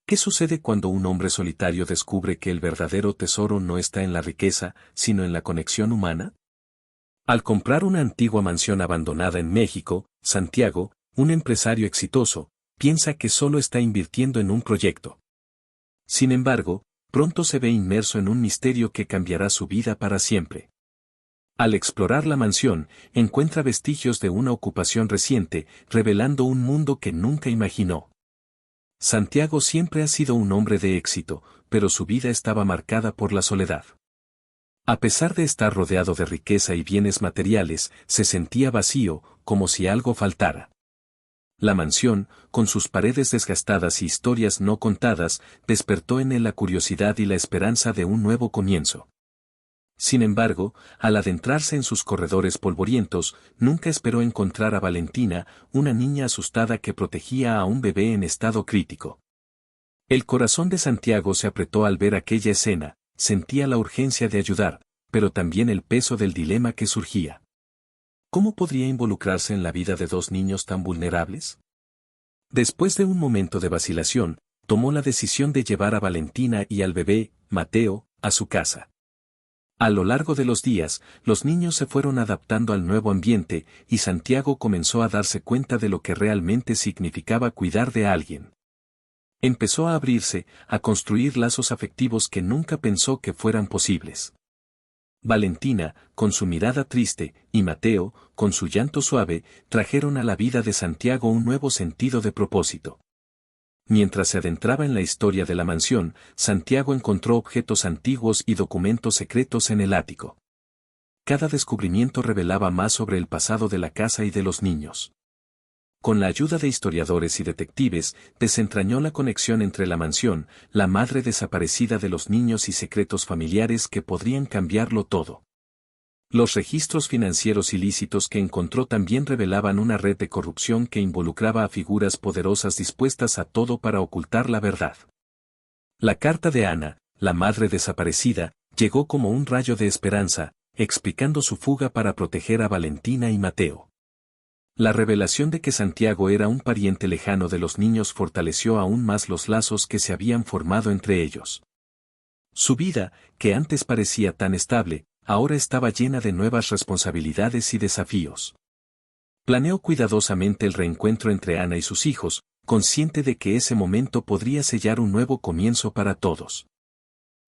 ¿Qué sucede cuando un hombre solitario descubre que el verdadero tesoro no está en la riqueza, sino en la conexión humana? Al comprar una antigua mansión abandonada en México, Santiago, un empresario exitoso, piensa que solo está invirtiendo en un proyecto. Sin embargo, pronto se ve inmerso en un misterio que cambiará su vida para siempre. Al explorar la mansión, encuentra vestigios de una ocupación reciente, revelando un mundo que nunca imaginó. Santiago siempre ha sido un hombre de éxito, pero su vida estaba marcada por la soledad. A pesar de estar rodeado de riqueza y bienes materiales, se sentía vacío, como si algo faltara. La mansión, con sus paredes desgastadas y historias no contadas, despertó en él la curiosidad y la esperanza de un nuevo comienzo. Sin embargo, al adentrarse en sus corredores polvorientos, nunca esperó encontrar a Valentina, una niña asustada que protegía a un bebé en estado crítico. El corazón de Santiago se apretó al ver aquella escena, sentía la urgencia de ayudar, pero también el peso del dilema que surgía. ¿Cómo podría involucrarse en la vida de dos niños tan vulnerables? Después de un momento de vacilación, tomó la decisión de llevar a Valentina y al bebé, Mateo, a su casa. A lo largo de los días, los niños se fueron adaptando al nuevo ambiente, y Santiago comenzó a darse cuenta de lo que realmente significaba cuidar de alguien. Empezó a abrirse, a construir lazos afectivos que nunca pensó que fueran posibles. Valentina, con su mirada triste, y Mateo, con su llanto suave, trajeron a la vida de Santiago un nuevo sentido de propósito. Mientras se adentraba en la historia de la mansión, Santiago encontró objetos antiguos y documentos secretos en el ático. Cada descubrimiento revelaba más sobre el pasado de la casa y de los niños. Con la ayuda de historiadores y detectives, desentrañó la conexión entre la mansión, la madre desaparecida de los niños y secretos familiares que podrían cambiarlo todo. Los registros financieros ilícitos que encontró también revelaban una red de corrupción que involucraba a figuras poderosas dispuestas a todo para ocultar la verdad. La carta de Ana, la madre desaparecida, llegó como un rayo de esperanza, explicando su fuga para proteger a Valentina y Mateo. La revelación de que Santiago era un pariente lejano de los niños fortaleció aún más los lazos que se habían formado entre ellos. Su vida, que antes parecía tan estable, ahora estaba llena de nuevas responsabilidades y desafíos. Planeó cuidadosamente el reencuentro entre Ana y sus hijos, consciente de que ese momento podría sellar un nuevo comienzo para todos.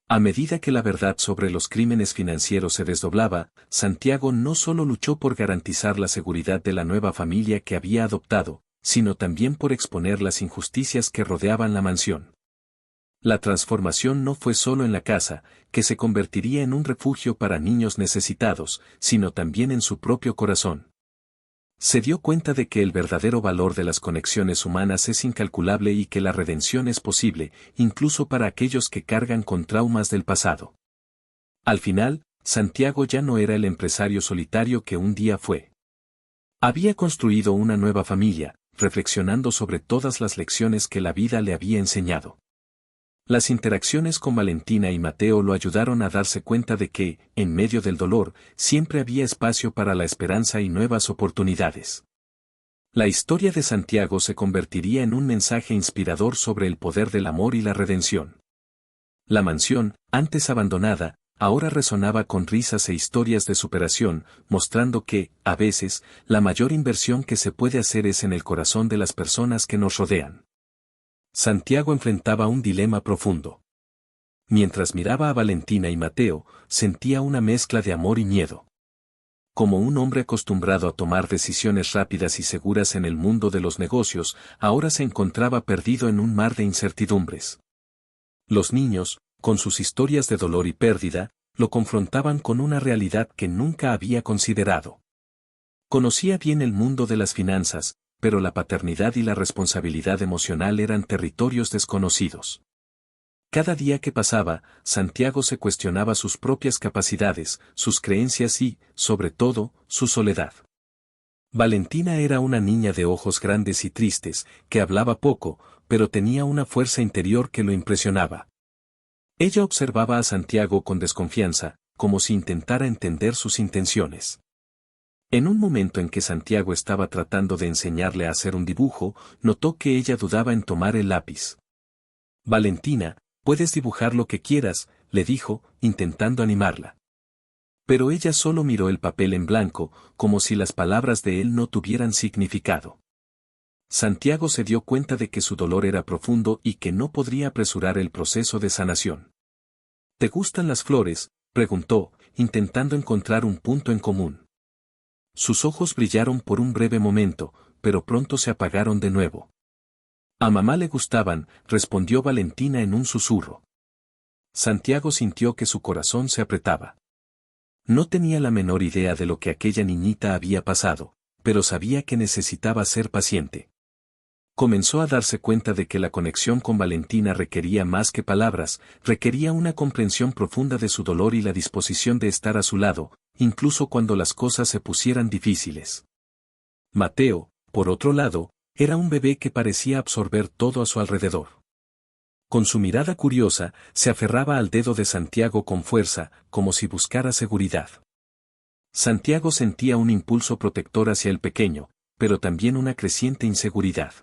A medida que la verdad sobre los crímenes financieros se desdoblaba, Santiago no solo luchó por garantizar la seguridad de la nueva familia que había adoptado, sino también por exponer las injusticias que rodeaban la mansión. La transformación no fue solo en la casa, que se convertiría en un refugio para niños necesitados, sino también en su propio corazón. Se dio cuenta de que el verdadero valor de las conexiones humanas es incalculable y que la redención es posible, incluso para aquellos que cargan con traumas del pasado. Al final, Santiago ya no era el empresario solitario que un día fue. Había construido una nueva familia, reflexionando sobre todas las lecciones que la vida le había enseñado. Las interacciones con Valentina y Mateo lo ayudaron a darse cuenta de que, en medio del dolor, siempre había espacio para la esperanza y nuevas oportunidades. La historia de Santiago se convertiría en un mensaje inspirador sobre el poder del amor y la redención. La mansión, antes abandonada, ahora resonaba con risas e historias de superación, mostrando que, a veces, la mayor inversión que se puede hacer es en el corazón de las personas que nos rodean. Santiago enfrentaba un dilema profundo. Mientras miraba a Valentina y Mateo, sentía una mezcla de amor y miedo. Como un hombre acostumbrado a tomar decisiones rápidas y seguras en el mundo de los negocios, ahora se encontraba perdido en un mar de incertidumbres. Los niños, con sus historias de dolor y pérdida, lo confrontaban con una realidad que nunca había considerado. Conocía bien el mundo de las finanzas, pero la paternidad y la responsabilidad emocional eran territorios desconocidos. Cada día que pasaba, Santiago se cuestionaba sus propias capacidades, sus creencias y, sobre todo, su soledad. Valentina era una niña de ojos grandes y tristes, que hablaba poco, pero tenía una fuerza interior que lo impresionaba. Ella observaba a Santiago con desconfianza, como si intentara entender sus intenciones. En un momento en que Santiago estaba tratando de enseñarle a hacer un dibujo, notó que ella dudaba en tomar el lápiz. Valentina, puedes dibujar lo que quieras, le dijo, intentando animarla. Pero ella solo miró el papel en blanco, como si las palabras de él no tuvieran significado. Santiago se dio cuenta de que su dolor era profundo y que no podría apresurar el proceso de sanación. ¿Te gustan las flores?, preguntó, intentando encontrar un punto en común. Sus ojos brillaron por un breve momento, pero pronto se apagaron de nuevo. A mamá le gustaban, respondió Valentina en un susurro. Santiago sintió que su corazón se apretaba. No tenía la menor idea de lo que aquella niñita había pasado, pero sabía que necesitaba ser paciente. Comenzó a darse cuenta de que la conexión con Valentina requería más que palabras, requería una comprensión profunda de su dolor y la disposición de estar a su lado, incluso cuando las cosas se pusieran difíciles. Mateo, por otro lado, era un bebé que parecía absorber todo a su alrededor. Con su mirada curiosa, se aferraba al dedo de Santiago con fuerza, como si buscara seguridad. Santiago sentía un impulso protector hacia el pequeño, pero también una creciente inseguridad.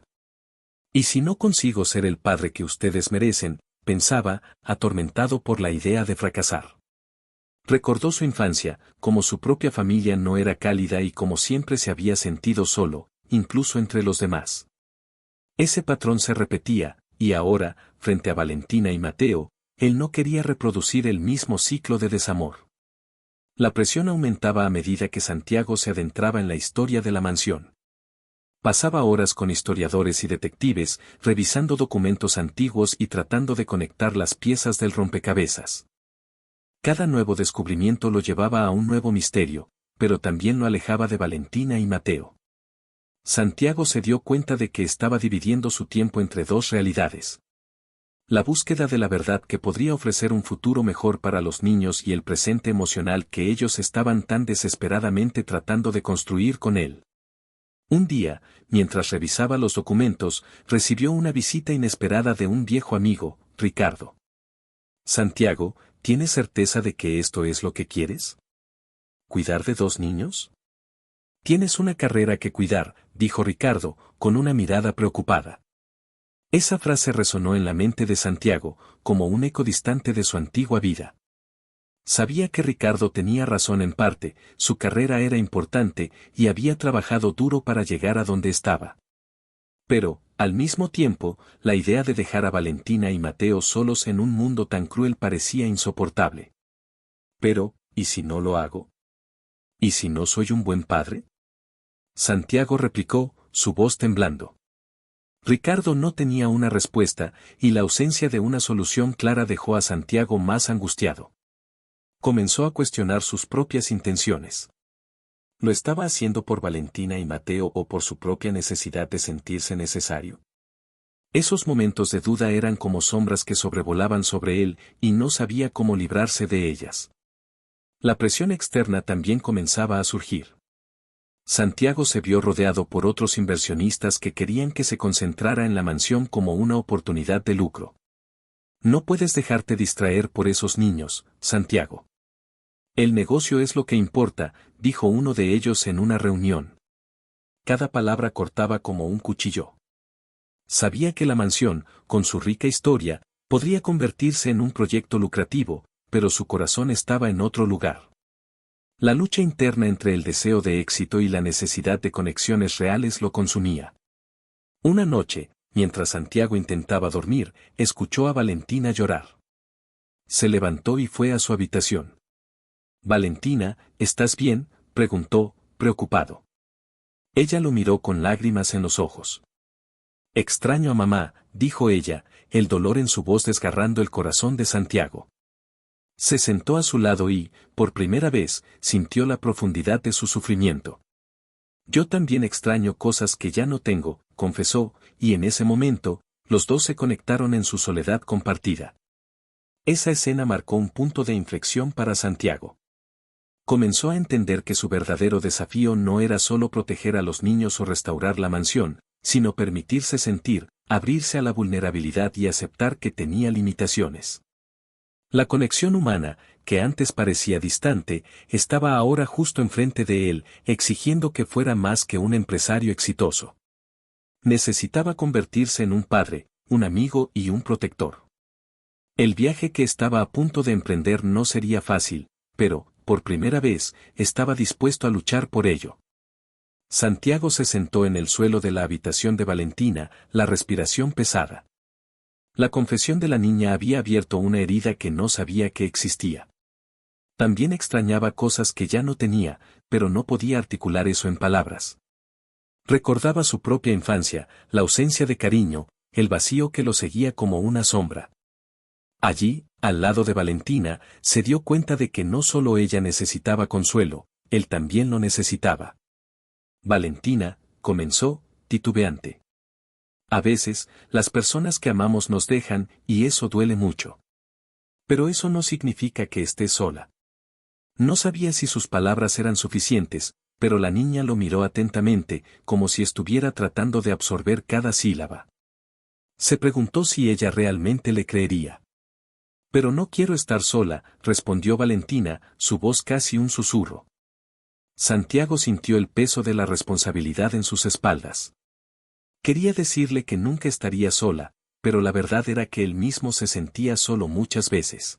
¿Y si no consigo ser el padre que ustedes merecen?, pensaba, atormentado por la idea de fracasar. Recordó su infancia, como su propia familia no era cálida y como siempre se había sentido solo, incluso entre los demás. Ese patrón se repetía, y ahora, frente a Valentina y Mateo, él no quería reproducir el mismo ciclo de desamor. La presión aumentaba a medida que Santiago se adentraba en la historia de la mansión. Pasaba horas con historiadores y detectives, revisando documentos antiguos y tratando de conectar las piezas del rompecabezas. Cada nuevo descubrimiento lo llevaba a un nuevo misterio, pero también lo alejaba de Valentina y Mateo. Santiago se dio cuenta de que estaba dividiendo su tiempo entre dos realidades. La búsqueda de la verdad que podría ofrecer un futuro mejor para los niños y el presente emocional que ellos estaban tan desesperadamente tratando de construir con él. Un día, mientras revisaba los documentos, recibió una visita inesperada de un viejo amigo, Ricardo. Santiago, ¿tienes certeza de que esto es lo que quieres? ¿Cuidar de dos niños? Tienes una carrera que cuidar, dijo Ricardo, con una mirada preocupada. Esa frase resonó en la mente de Santiago, como un eco distante de su antigua vida. Sabía que Ricardo tenía razón en parte, su carrera era importante y había trabajado duro para llegar a donde estaba. Pero, al mismo tiempo, la idea de dejar a Valentina y Mateo solos en un mundo tan cruel parecía insoportable. Pero, ¿y si no lo hago? ¿Y si no soy un buen padre? Santiago replicó, su voz temblando. Ricardo no tenía una respuesta, y la ausencia de una solución clara dejó a Santiago más angustiado. Comenzó a cuestionar sus propias intenciones. ¿Lo estaba haciendo por Valentina y Mateo o por su propia necesidad de sentirse necesario? Esos momentos de duda eran como sombras que sobrevolaban sobre él y no sabía cómo librarse de ellas. La presión externa también comenzaba a surgir. Santiago se vio rodeado por otros inversionistas que querían que se concentrara en la mansión como una oportunidad de lucro. No puedes dejarte distraer por esos niños, Santiago. El negocio es lo que importa, dijo uno de ellos en una reunión. Cada palabra cortaba como un cuchillo. Sabía que la mansión, con su rica historia, podría convertirse en un proyecto lucrativo, pero su corazón estaba en otro lugar. La lucha interna entre el deseo de éxito y la necesidad de conexiones reales lo consumía. Una noche, mientras Santiago intentaba dormir, escuchó a Valentina llorar. Se levantó y fue a su habitación. Valentina, ¿estás bien?, preguntó, preocupado. Ella lo miró con lágrimas en los ojos. Extraño a mamá, dijo ella, el dolor en su voz desgarrando el corazón de Santiago. Se sentó a su lado y, por primera vez, sintió la profundidad de su sufrimiento. Yo también extraño cosas que ya no tengo, confesó, y en ese momento, los dos se conectaron en su soledad compartida. Esa escena marcó un punto de inflexión para Santiago. Comenzó a entender que su verdadero desafío no era solo proteger a los niños o restaurar la mansión, sino permitirse sentir, abrirse a la vulnerabilidad y aceptar que tenía limitaciones. La conexión humana, que antes parecía distante, estaba ahora justo enfrente de él, exigiendo que fuera más que un empresario exitoso. Necesitaba convertirse en un padre, un amigo y un protector. El viaje que estaba a punto de emprender no sería fácil, pero, por primera vez, estaba dispuesto a luchar por ello. Santiago se sentó en el suelo de la habitación de Valentina, la respiración pesada. La confesión de la niña había abierto una herida que no sabía que existía. También extrañaba cosas que ya no tenía, pero no podía articular eso en palabras. Recordaba su propia infancia, la ausencia de cariño, el vacío que lo seguía como una sombra. Allí, al lado de Valentina, se dio cuenta de que no solo ella necesitaba consuelo, él también lo necesitaba. Valentina, comenzó, titubeante. A veces, las personas que amamos nos dejan, y eso duele mucho. Pero eso no significa que estés sola. No sabía si sus palabras eran suficientes, pero la niña lo miró atentamente, como si estuviera tratando de absorber cada sílaba. Se preguntó si ella realmente le creería. Pero no quiero estar sola, respondió Valentina, su voz casi un susurro. Santiago sintió el peso de la responsabilidad en sus espaldas. Quería decirle que nunca estaría sola, pero la verdad era que él mismo se sentía solo muchas veces.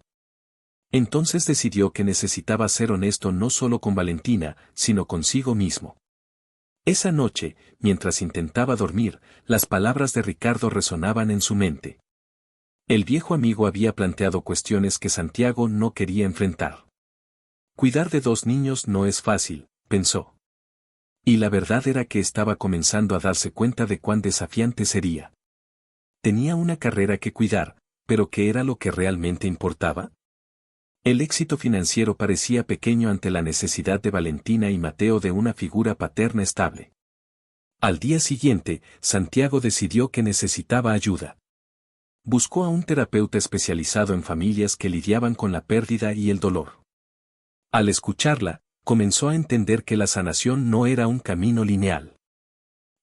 Entonces decidió que necesitaba ser honesto no solo con Valentina, sino consigo mismo. Esa noche, mientras intentaba dormir, las palabras de Ricardo resonaban en su mente. El viejo amigo había planteado cuestiones que Santiago no quería enfrentar. Cuidar de 2 niños no es fácil, pensó. Y la verdad era que estaba comenzando a darse cuenta de cuán desafiante sería. Tenía una carrera que cuidar, pero ¿qué era lo que realmente importaba? El éxito financiero parecía pequeño ante la necesidad de Valentina y Mateo de una figura paterna estable. Al día siguiente, Santiago decidió que necesitaba ayuda. Buscó a un terapeuta especializado en familias que lidiaban con la pérdida y el dolor. Al escucharla, comenzó a entender que la sanación no era un camino lineal.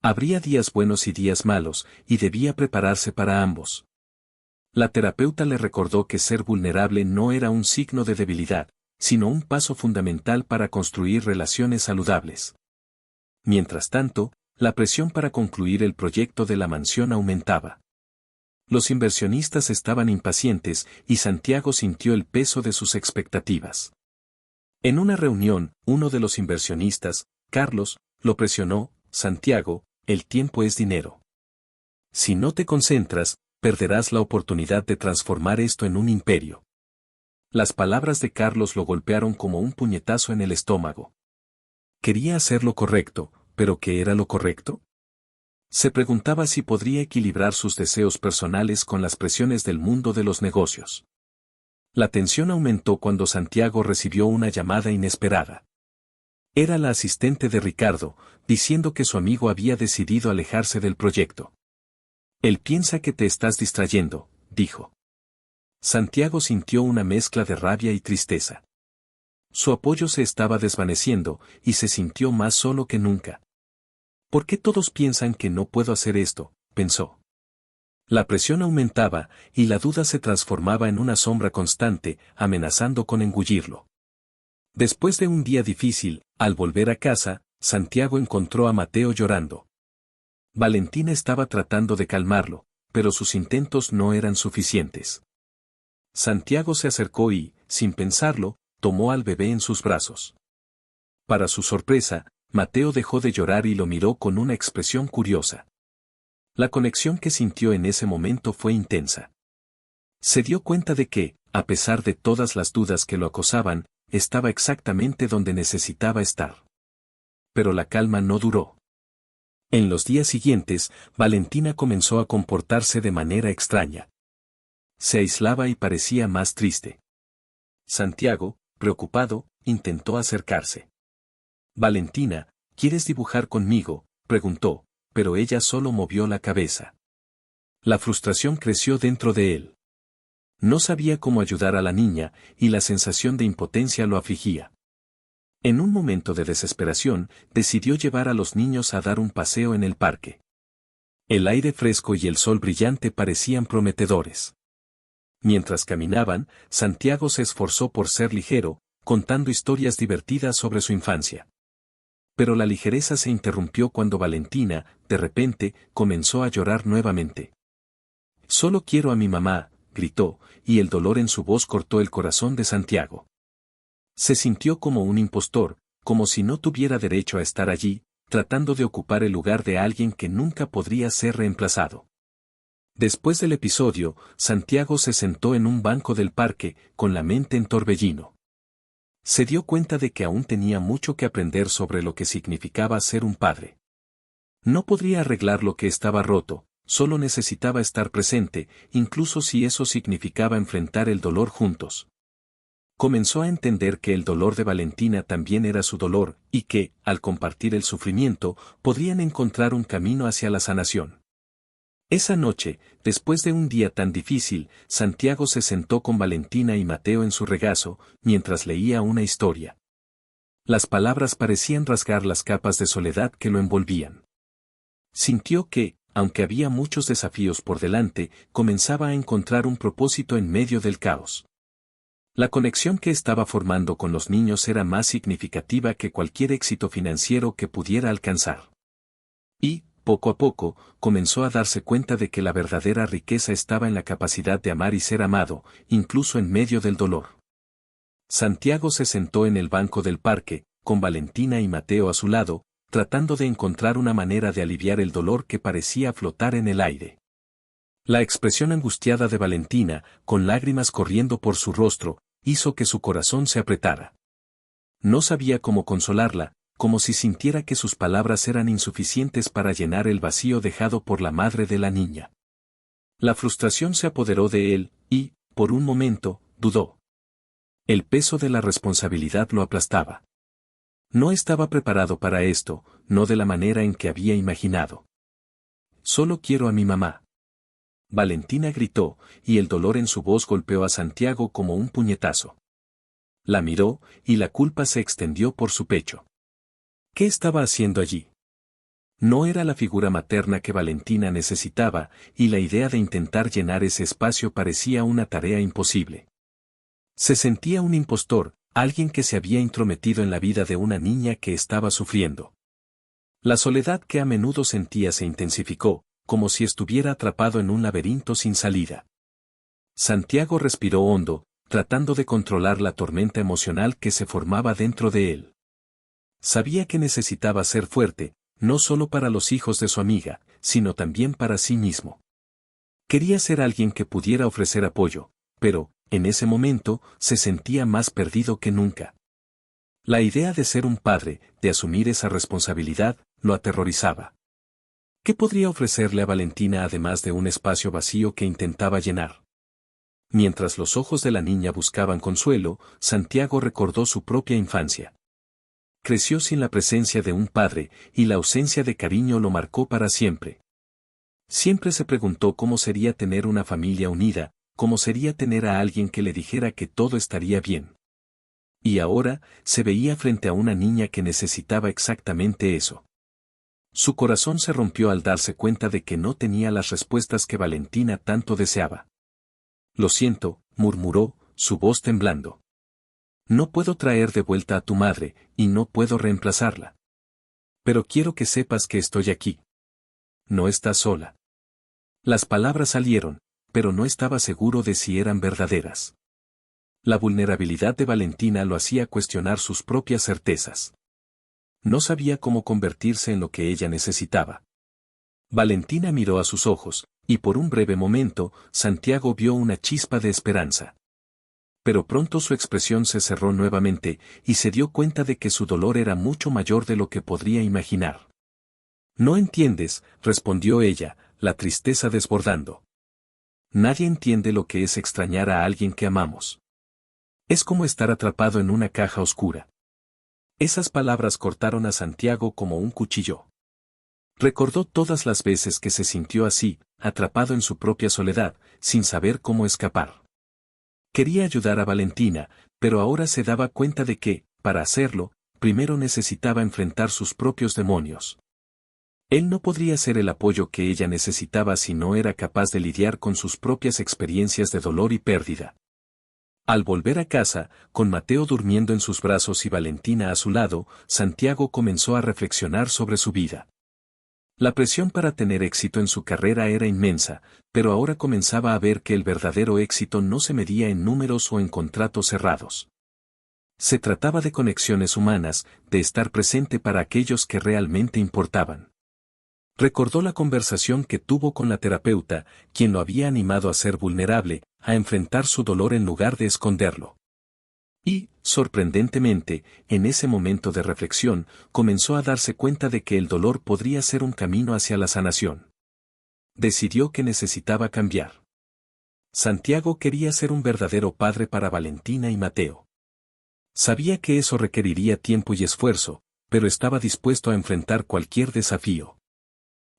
Habría días buenos y días malos, y debía prepararse para ambos. La terapeuta le recordó que ser vulnerable no era un signo de debilidad, sino un paso fundamental para construir relaciones saludables. Mientras tanto, la presión para concluir el proyecto de la mansión aumentaba. Los inversionistas estaban impacientes y Santiago sintió el peso de sus expectativas. En una reunión, uno de los inversionistas, Carlos, lo presionó: Santiago, el tiempo es dinero. Si no te concentras, perderás la oportunidad de transformar esto en un imperio. Las palabras de Carlos lo golpearon como un puñetazo en el estómago. Quería hacer lo correcto, pero ¿qué era lo correcto? Se preguntaba si podría equilibrar sus deseos personales con las presiones del mundo de los negocios. La tensión aumentó cuando Santiago recibió una llamada inesperada. Era la asistente de Ricardo, diciendo que su amigo había decidido alejarse del proyecto. Él piensa que te estás distrayendo, dijo. Santiago sintió una mezcla de rabia y tristeza. Su apoyo se estaba desvaneciendo, y se sintió más solo que nunca. ¿Por qué todos piensan que no puedo hacer esto?, pensó. La presión aumentaba, y la duda se transformaba en una sombra constante, amenazando con engullirlo. Después de un día difícil, al volver a casa, Santiago encontró a Mateo llorando. Valentina estaba tratando de calmarlo, pero sus intentos no eran suficientes. Santiago se acercó y, sin pensarlo, tomó al bebé en sus brazos. Para su sorpresa, Mateo dejó de llorar y lo miró con una expresión curiosa. La conexión que sintió en ese momento fue intensa. Se dio cuenta de que, a pesar de todas las dudas que lo acosaban, estaba exactamente donde necesitaba estar. Pero la calma no duró. En los días siguientes, Valentina comenzó a comportarse de manera extraña. Se aislaba y parecía más triste. Santiago, preocupado, intentó acercarse. Valentina, ¿quieres dibujar conmigo?, preguntó, pero ella solo movió la cabeza. La frustración creció dentro de él. No sabía cómo ayudar a la niña, y la sensación de impotencia lo afligía. En un momento de desesperación, decidió llevar a los niños a dar un paseo en el parque. El aire fresco y el sol brillante parecían prometedores. Mientras caminaban, Santiago se esforzó por ser ligero, contando historias divertidas sobre su infancia. Pero la ligereza se interrumpió cuando Valentina, de repente, comenzó a llorar nuevamente. Solo quiero a mi mamá, gritó, y el dolor en su voz cortó el corazón de Santiago. Se sintió como un impostor, como si no tuviera derecho a estar allí, tratando de ocupar el lugar de alguien que nunca podría ser reemplazado. Después del episodio, Santiago se sentó en un banco del parque, con la mente en torbellino. Se dio cuenta de que aún tenía mucho que aprender sobre lo que significaba ser un padre. No podría arreglar lo que estaba roto, solo necesitaba estar presente, incluso si eso significaba enfrentar el dolor juntos. Comenzó a entender que el dolor de Valentina también era su dolor, y que, al compartir el sufrimiento, podrían encontrar un camino hacia la sanación. Esa noche, después de un día tan difícil, Santiago se sentó con Valentina y Mateo en su regazo, mientras leía una historia. Las palabras parecían rasgar las capas de soledad que lo envolvían. Sintió que, aunque había muchos desafíos por delante, comenzaba a encontrar un propósito en medio del caos. La conexión que estaba formando con los niños era más significativa que cualquier éxito financiero que pudiera alcanzar. Y, poco a poco, comenzó a darse cuenta de que la verdadera riqueza estaba en la capacidad de amar y ser amado, incluso en medio del dolor. Santiago se sentó en el banco del parque, con Valentina y Mateo a su lado, tratando de encontrar una manera de aliviar el dolor que parecía flotar en el aire. La expresión angustiada de Valentina, con lágrimas corriendo por su rostro, hizo que su corazón se apretara. No sabía cómo consolarla, como si sintiera que sus palabras eran insuficientes para llenar el vacío dejado por la madre de la niña. La frustración se apoderó de él, y, por un momento, dudó. El peso de la responsabilidad lo aplastaba. No estaba preparado para esto, no de la manera en que había imaginado. Solo quiero a mi mamá. Valentina gritó, y el dolor en su voz golpeó a Santiago como un puñetazo. La miró, y la culpa se extendió por su pecho. ¿Qué estaba haciendo allí? No era la figura materna que Valentina necesitaba, y la idea de intentar llenar ese espacio parecía una tarea imposible. Se sentía un impostor, alguien que se había intrometido en la vida de una niña que estaba sufriendo. La soledad que a menudo sentía se intensificó, como si estuviera atrapado en un laberinto sin salida. Santiago respiró hondo, tratando de controlar la tormenta emocional que se formaba dentro de él. Sabía que necesitaba ser fuerte, no solo para los hijos de su amiga, sino también para sí mismo. Quería ser alguien que pudiera ofrecer apoyo, pero, en ese momento, se sentía más perdido que nunca. La idea de ser un padre, de asumir esa responsabilidad, lo aterrorizaba. ¿Qué podría ofrecerle a Valentina además de un espacio vacío que intentaba llenar? Mientras los ojos de la niña buscaban consuelo, Santiago recordó su propia infancia. Creció sin la presencia de un padre, y la ausencia de cariño lo marcó para siempre. Siempre se preguntó cómo sería tener una familia unida, cómo sería tener a alguien que le dijera que todo estaría bien. Y ahora, se veía frente a una niña que necesitaba exactamente eso. Su corazón se rompió al darse cuenta de que no tenía las respuestas que Valentina tanto deseaba. Lo siento, murmuró, su voz temblando. No puedo traer de vuelta a tu madre, y no puedo reemplazarla. Pero quiero que sepas que estoy aquí. No estás sola. Las palabras salieron, pero no estaba seguro de si eran verdaderas. La vulnerabilidad de Valentina lo hacía cuestionar sus propias certezas. No sabía cómo convertirse en lo que ella necesitaba. Valentina miró a sus ojos, y por un breve momento, Santiago vio una chispa de esperanza. Pero pronto su expresión se cerró nuevamente, y se dio cuenta de que su dolor era mucho mayor de lo que podría imaginar. No entiendes, respondió ella, la tristeza desbordando. Nadie entiende lo que es extrañar a alguien que amamos. Es como estar atrapado en una caja oscura. Esas palabras cortaron a Santiago como un cuchillo. Recordó todas las veces que se sintió así, atrapado en su propia soledad, sin saber cómo escapar. Quería ayudar a Valentina, pero ahora se daba cuenta de que, para hacerlo, primero necesitaba enfrentar sus propios demonios. Él no podría ser el apoyo que ella necesitaba si no era capaz de lidiar con sus propias experiencias de dolor y pérdida. Al volver a casa, con Mateo durmiendo en sus brazos y Valentina a su lado, Santiago comenzó a reflexionar sobre su vida. La presión para tener éxito en su carrera era inmensa, pero ahora comenzaba a ver que el verdadero éxito no se medía en números o en contratos cerrados. Se trataba de conexiones humanas, de estar presente para aquellos que realmente importaban. Recordó la conversación que tuvo con la terapeuta, quien lo había animado a ser vulnerable, a enfrentar su dolor en lugar de esconderlo. Y, sorprendentemente, en ese momento de reflexión, comenzó a darse cuenta de que el dolor podría ser un camino hacia la sanación. Decidió que necesitaba cambiar. Santiago quería ser un verdadero padre para Valentina y Mateo. Sabía que eso requeriría tiempo y esfuerzo, pero estaba dispuesto a enfrentar cualquier desafío.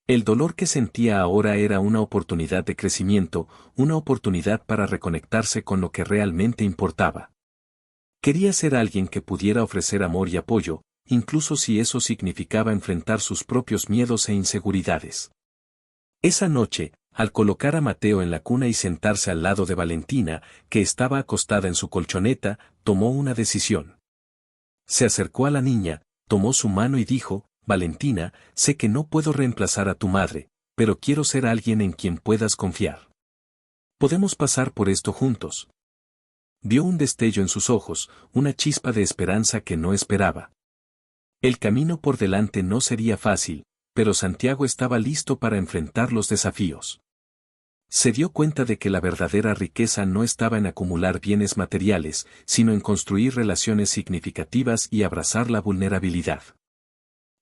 El dolor que sentía ahora era una oportunidad de crecimiento, una oportunidad para reconectarse con lo que realmente importaba. Quería ser alguien que pudiera ofrecer amor y apoyo, incluso si eso significaba enfrentar sus propios miedos e inseguridades. Esa noche, al colocar a Mateo en la cuna y sentarse al lado de Valentina, que estaba acostada en su colchoneta, tomó una decisión. Se acercó a la niña, tomó su mano y dijo: «Valentina, sé que no puedo reemplazar a tu madre, pero quiero ser alguien en quien puedas confiar. Podemos pasar por esto juntos». Vio un destello en sus ojos, una chispa de esperanza que no esperaba. El camino por delante no sería fácil, pero Santiago estaba listo para enfrentar los desafíos. Se dio cuenta de que la verdadera riqueza no estaba en acumular bienes materiales, sino en construir relaciones significativas y abrazar la vulnerabilidad.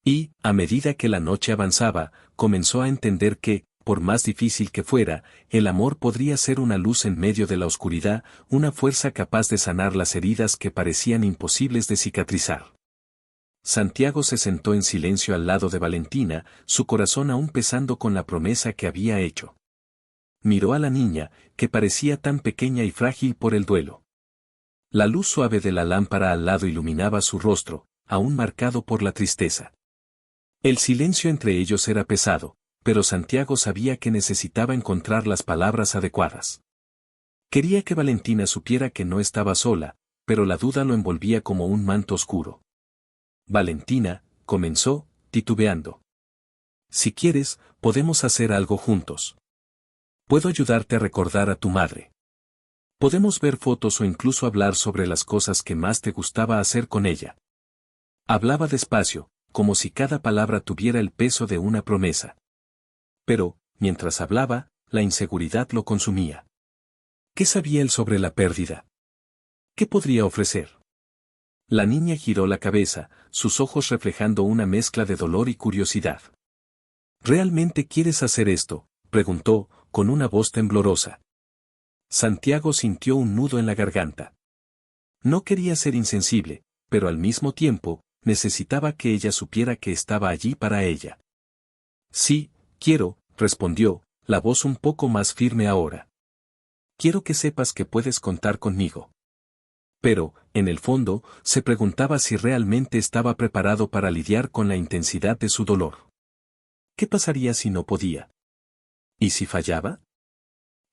Y, a medida que la noche avanzaba, comenzó a entender que, por más difícil que fuera, el amor podría ser una luz en medio de la oscuridad, una fuerza capaz de sanar las heridas que parecían imposibles de cicatrizar. Santiago se sentó en silencio al lado de Valentina, su corazón aún pesando con la promesa que había hecho. Miró a la niña, que parecía tan pequeña y frágil por el duelo. La luz suave de la lámpara al lado iluminaba su rostro, aún marcado por la tristeza. El silencio entre ellos era pesado, pero Santiago sabía que necesitaba encontrar las palabras adecuadas. Quería que Valentina supiera que no estaba sola, pero la duda lo envolvía como un manto oscuro. «Valentina», comenzó, titubeando. «Si quieres, podemos hacer algo juntos. Puedo ayudarte a recordar a tu madre. Podemos ver fotos o incluso hablar sobre las cosas que más te gustaba hacer con ella». Hablaba despacio, como si cada palabra tuviera el peso de una promesa. Pero, mientras hablaba, la inseguridad lo consumía. ¿Qué sabía él sobre la pérdida? ¿Qué podría ofrecer? La niña giró la cabeza, sus ojos reflejando una mezcla de dolor y curiosidad. «¿Realmente quieres hacer esto?», preguntó, con una voz temblorosa. Santiago sintió un nudo en la garganta. No quería ser insensible, pero al mismo tiempo, necesitaba que ella supiera que estaba allí para ella. «Sí, quiero», respondió, la voz un poco más firme ahora. «Quiero que sepas que puedes contar conmigo». Pero, en el fondo, se preguntaba si realmente estaba preparado para lidiar con la intensidad de su dolor. ¿Qué pasaría si no podía? ¿Y si fallaba?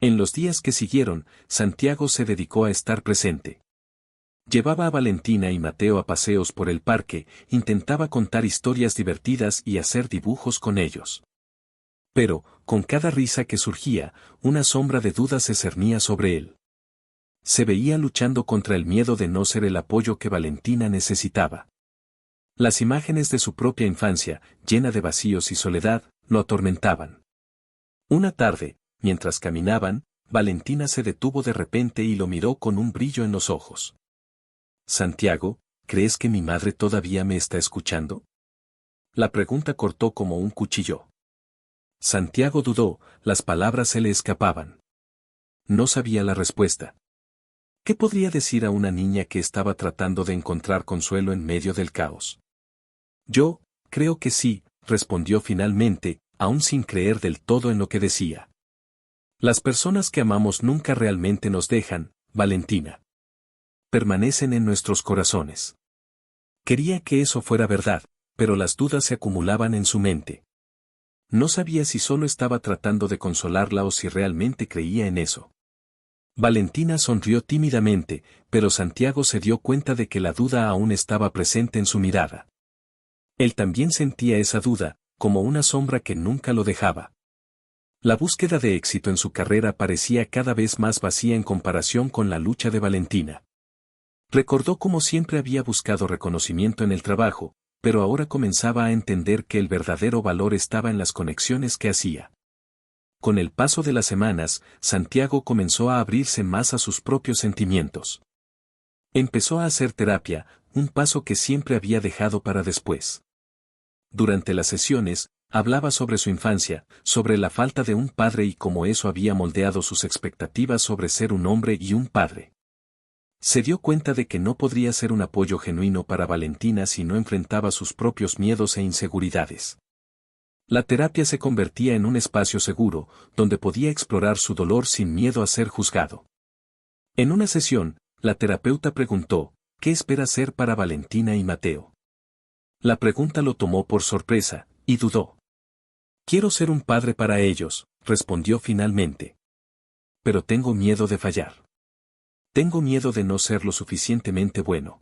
En los días que siguieron, Santiago se dedicó a estar presente. Llevaba a Valentina y Mateo a paseos por el parque, intentaba contar historias divertidas y hacer dibujos con ellos. Pero, con cada risa que surgía, una sombra de duda se cernía sobre él. Se veía luchando contra el miedo de no ser el apoyo que Valentina necesitaba. Las imágenes de su propia infancia, llena de vacíos y soledad, lo atormentaban. Una tarde, mientras caminaban, Valentina se detuvo de repente y lo miró con un brillo en los ojos. «Santiago, ¿crees que mi madre todavía me está escuchando?». La pregunta cortó como un cuchillo. Santiago dudó, las palabras se le escapaban. No sabía la respuesta. ¿Qué podría decir a una niña que estaba tratando de encontrar consuelo en medio del caos? «Yo, creo que sí», respondió finalmente, aún sin creer del todo en lo que decía. «Las personas que amamos nunca realmente nos dejan, Valentina. Permanecen en nuestros corazones». Quería que eso fuera verdad, pero las dudas se acumulaban en su mente. No sabía si solo estaba tratando de consolarla o si realmente creía en eso. Valentina sonrió tímidamente, pero Santiago se dio cuenta de que la duda aún estaba presente en su mirada. Él también sentía esa duda, como una sombra que nunca lo dejaba. La búsqueda de éxito en su carrera parecía cada vez más vacía en comparación con la lucha de Valentina. Recordó cómo siempre había buscado reconocimiento en el trabajo, pero ahora comenzaba a entender que el verdadero valor estaba en las conexiones que hacía. Con el paso de las semanas, Santiago comenzó a abrirse más a sus propios sentimientos. Empezó a hacer terapia, un paso que siempre había dejado para después. Durante las sesiones, hablaba sobre su infancia, sobre la falta de un padre y cómo eso había moldeado sus expectativas sobre ser un hombre y un padre. Se dio cuenta de que no podría ser un apoyo genuino para Valentina si no enfrentaba sus propios miedos e inseguridades. La terapia se convertía en un espacio seguro, donde podía explorar su dolor sin miedo a ser juzgado. En una sesión, la terapeuta preguntó, ¿qué espera ser para Valentina y Mateo? La pregunta lo tomó por sorpresa, y dudó. Quiero ser un padre para ellos, respondió finalmente. Pero tengo miedo de fallar. Tengo miedo de no ser lo suficientemente bueno.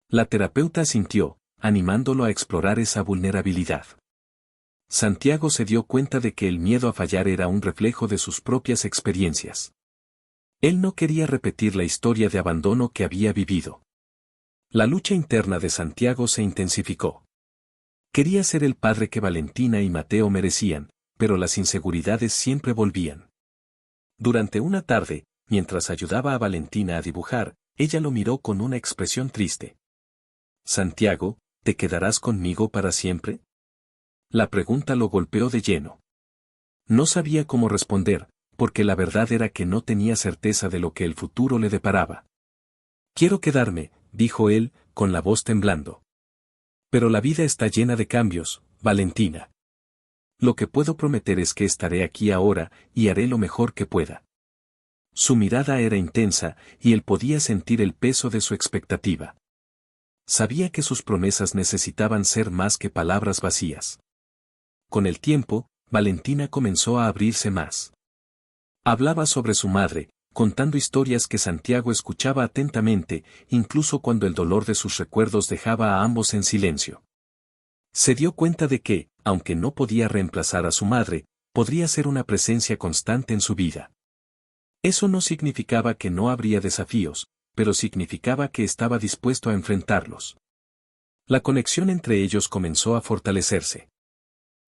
La terapeuta asintió, animándolo a explorar esa vulnerabilidad. Santiago se dio cuenta de que el miedo a fallar era un reflejo de sus propias experiencias. Él no quería repetir la historia de abandono que había vivido. La lucha interna de Santiago se intensificó. Quería ser el padre que Valentina y Mateo merecían, pero las inseguridades siempre volvían. Durante una tarde, mientras ayudaba a Valentina a dibujar, ella lo miró con una expresión triste. «Santiago, ¿te quedarás conmigo para siempre?». La pregunta lo golpeó de lleno. No sabía cómo responder, porque la verdad era que no tenía certeza de lo que el futuro le deparaba. «Quiero quedarme», dijo él, con la voz temblando. «Pero la vida está llena de cambios, Valentina. Lo que puedo prometer es que estaré aquí ahora, y haré lo mejor que pueda». Su mirada era intensa, y él podía sentir el peso de su expectativa. Sabía que sus promesas necesitaban ser más que palabras vacías. Con el tiempo, Valentina comenzó a abrirse más. Hablaba sobre su madre, contando historias que Santiago escuchaba atentamente, incluso cuando el dolor de sus recuerdos dejaba a ambos en silencio. Se dio cuenta de que, aunque no podía reemplazar a su madre, podría ser una presencia constante en su vida. Eso no significaba que no habría desafíos, pero significaba que estaba dispuesto a enfrentarlos. La conexión entre ellos comenzó a fortalecerse.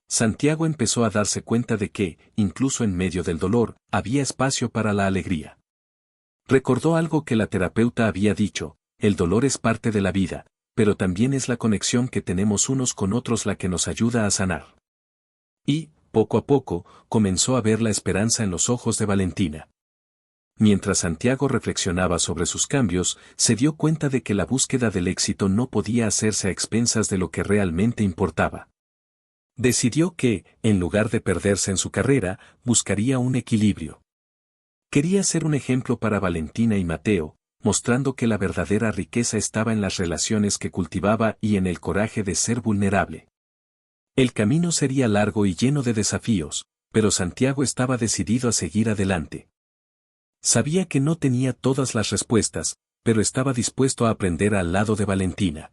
Santiago empezó a darse cuenta de que, incluso en medio del dolor, había espacio para la alegría. Recordó algo que la terapeuta había dicho: el dolor es parte de la vida, pero también es la conexión que tenemos unos con otros la que nos ayuda a sanar. Y, poco a poco, comenzó a ver la esperanza en los ojos de Valentina. Mientras Santiago reflexionaba sobre sus cambios, se dio cuenta de que la búsqueda del éxito no podía hacerse a expensas de lo que realmente importaba. Decidió que, en lugar de perderse en su carrera, buscaría un equilibrio. Quería ser un ejemplo para Valentina y Mateo, mostrando que la verdadera riqueza estaba en las relaciones que cultivaba y en el coraje de ser vulnerable. El camino sería largo y lleno de desafíos, pero Santiago estaba decidido a seguir adelante. Sabía que no tenía todas las respuestas, pero estaba dispuesto a aprender al lado de Valentina.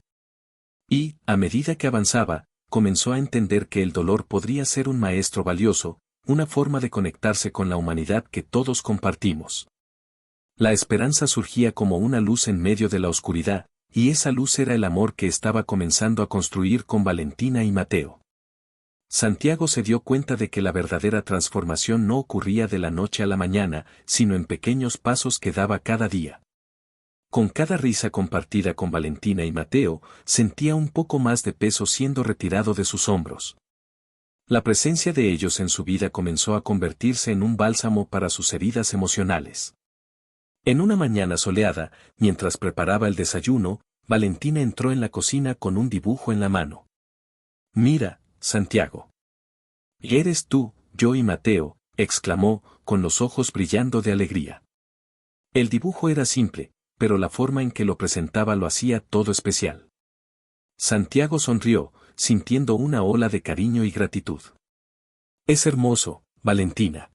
Y, a medida que avanzaba, comenzó a entender que el dolor podría ser un maestro valioso, una forma de conectarse con la humanidad que todos compartimos. La esperanza surgía como una luz en medio de la oscuridad, y esa luz era el amor que estaba comenzando a construir con Valentina y Mateo. Santiago se dio cuenta de que la verdadera transformación no ocurría de la noche a la mañana, sino en pequeños pasos que daba cada día. Con cada risa compartida con Valentina y Mateo, sentía un poco más de peso siendo retirado de sus hombros. La presencia de ellos en su vida comenzó a convertirse en un bálsamo para sus heridas emocionales. En una mañana soleada, mientras preparaba el desayuno, Valentina entró en la cocina con un dibujo en la mano. «Mira, Santiago. Eres tú, yo y Mateo», exclamó, con los ojos brillando de alegría. El dibujo era simple, pero la forma en que lo presentaba lo hacía todo especial. Santiago sonrió, sintiendo una ola de cariño y gratitud. «Es hermoso, Valentina.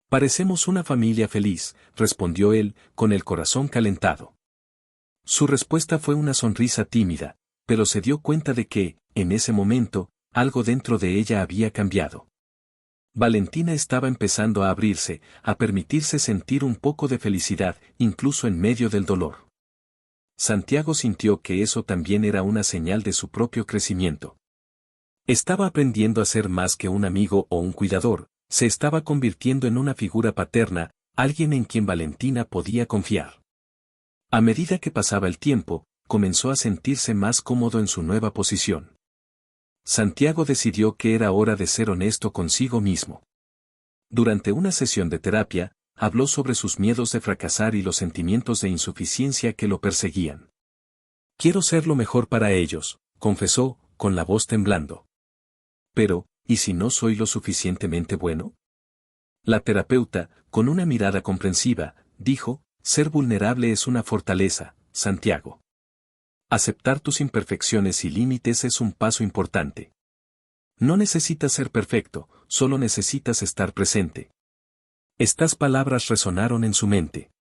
Parecemos una familia feliz», respondió él, con el corazón calentado. Su respuesta fue una sonrisa tímida, pero se dio cuenta de que, en ese momento, algo dentro de ella había cambiado. Valentina estaba empezando a abrirse, a permitirse sentir un poco de felicidad, incluso en medio del dolor. Santiago sintió que eso también era una señal de su propio crecimiento. Estaba aprendiendo a ser más que un amigo o un cuidador, se estaba convirtiendo en una figura paterna, alguien en quien Valentina podía confiar. A medida que pasaba el tiempo, comenzó a sentirse más cómodo en su nueva posición. Santiago decidió que era hora de ser honesto consigo mismo. Durante una sesión de terapia, habló sobre sus miedos de fracasar y los sentimientos de insuficiencia que lo perseguían. Quiero ser lo mejor para ellos, confesó, con la voz temblando. Pero, ¿y si no soy lo suficientemente bueno? La terapeuta, con una mirada comprensiva, dijo, ser vulnerable es una fortaleza, Santiago. Aceptar tus imperfecciones y límites es un paso importante. No necesitas ser perfecto, solo necesitas estar presente. Estas palabras resonaron en su mente.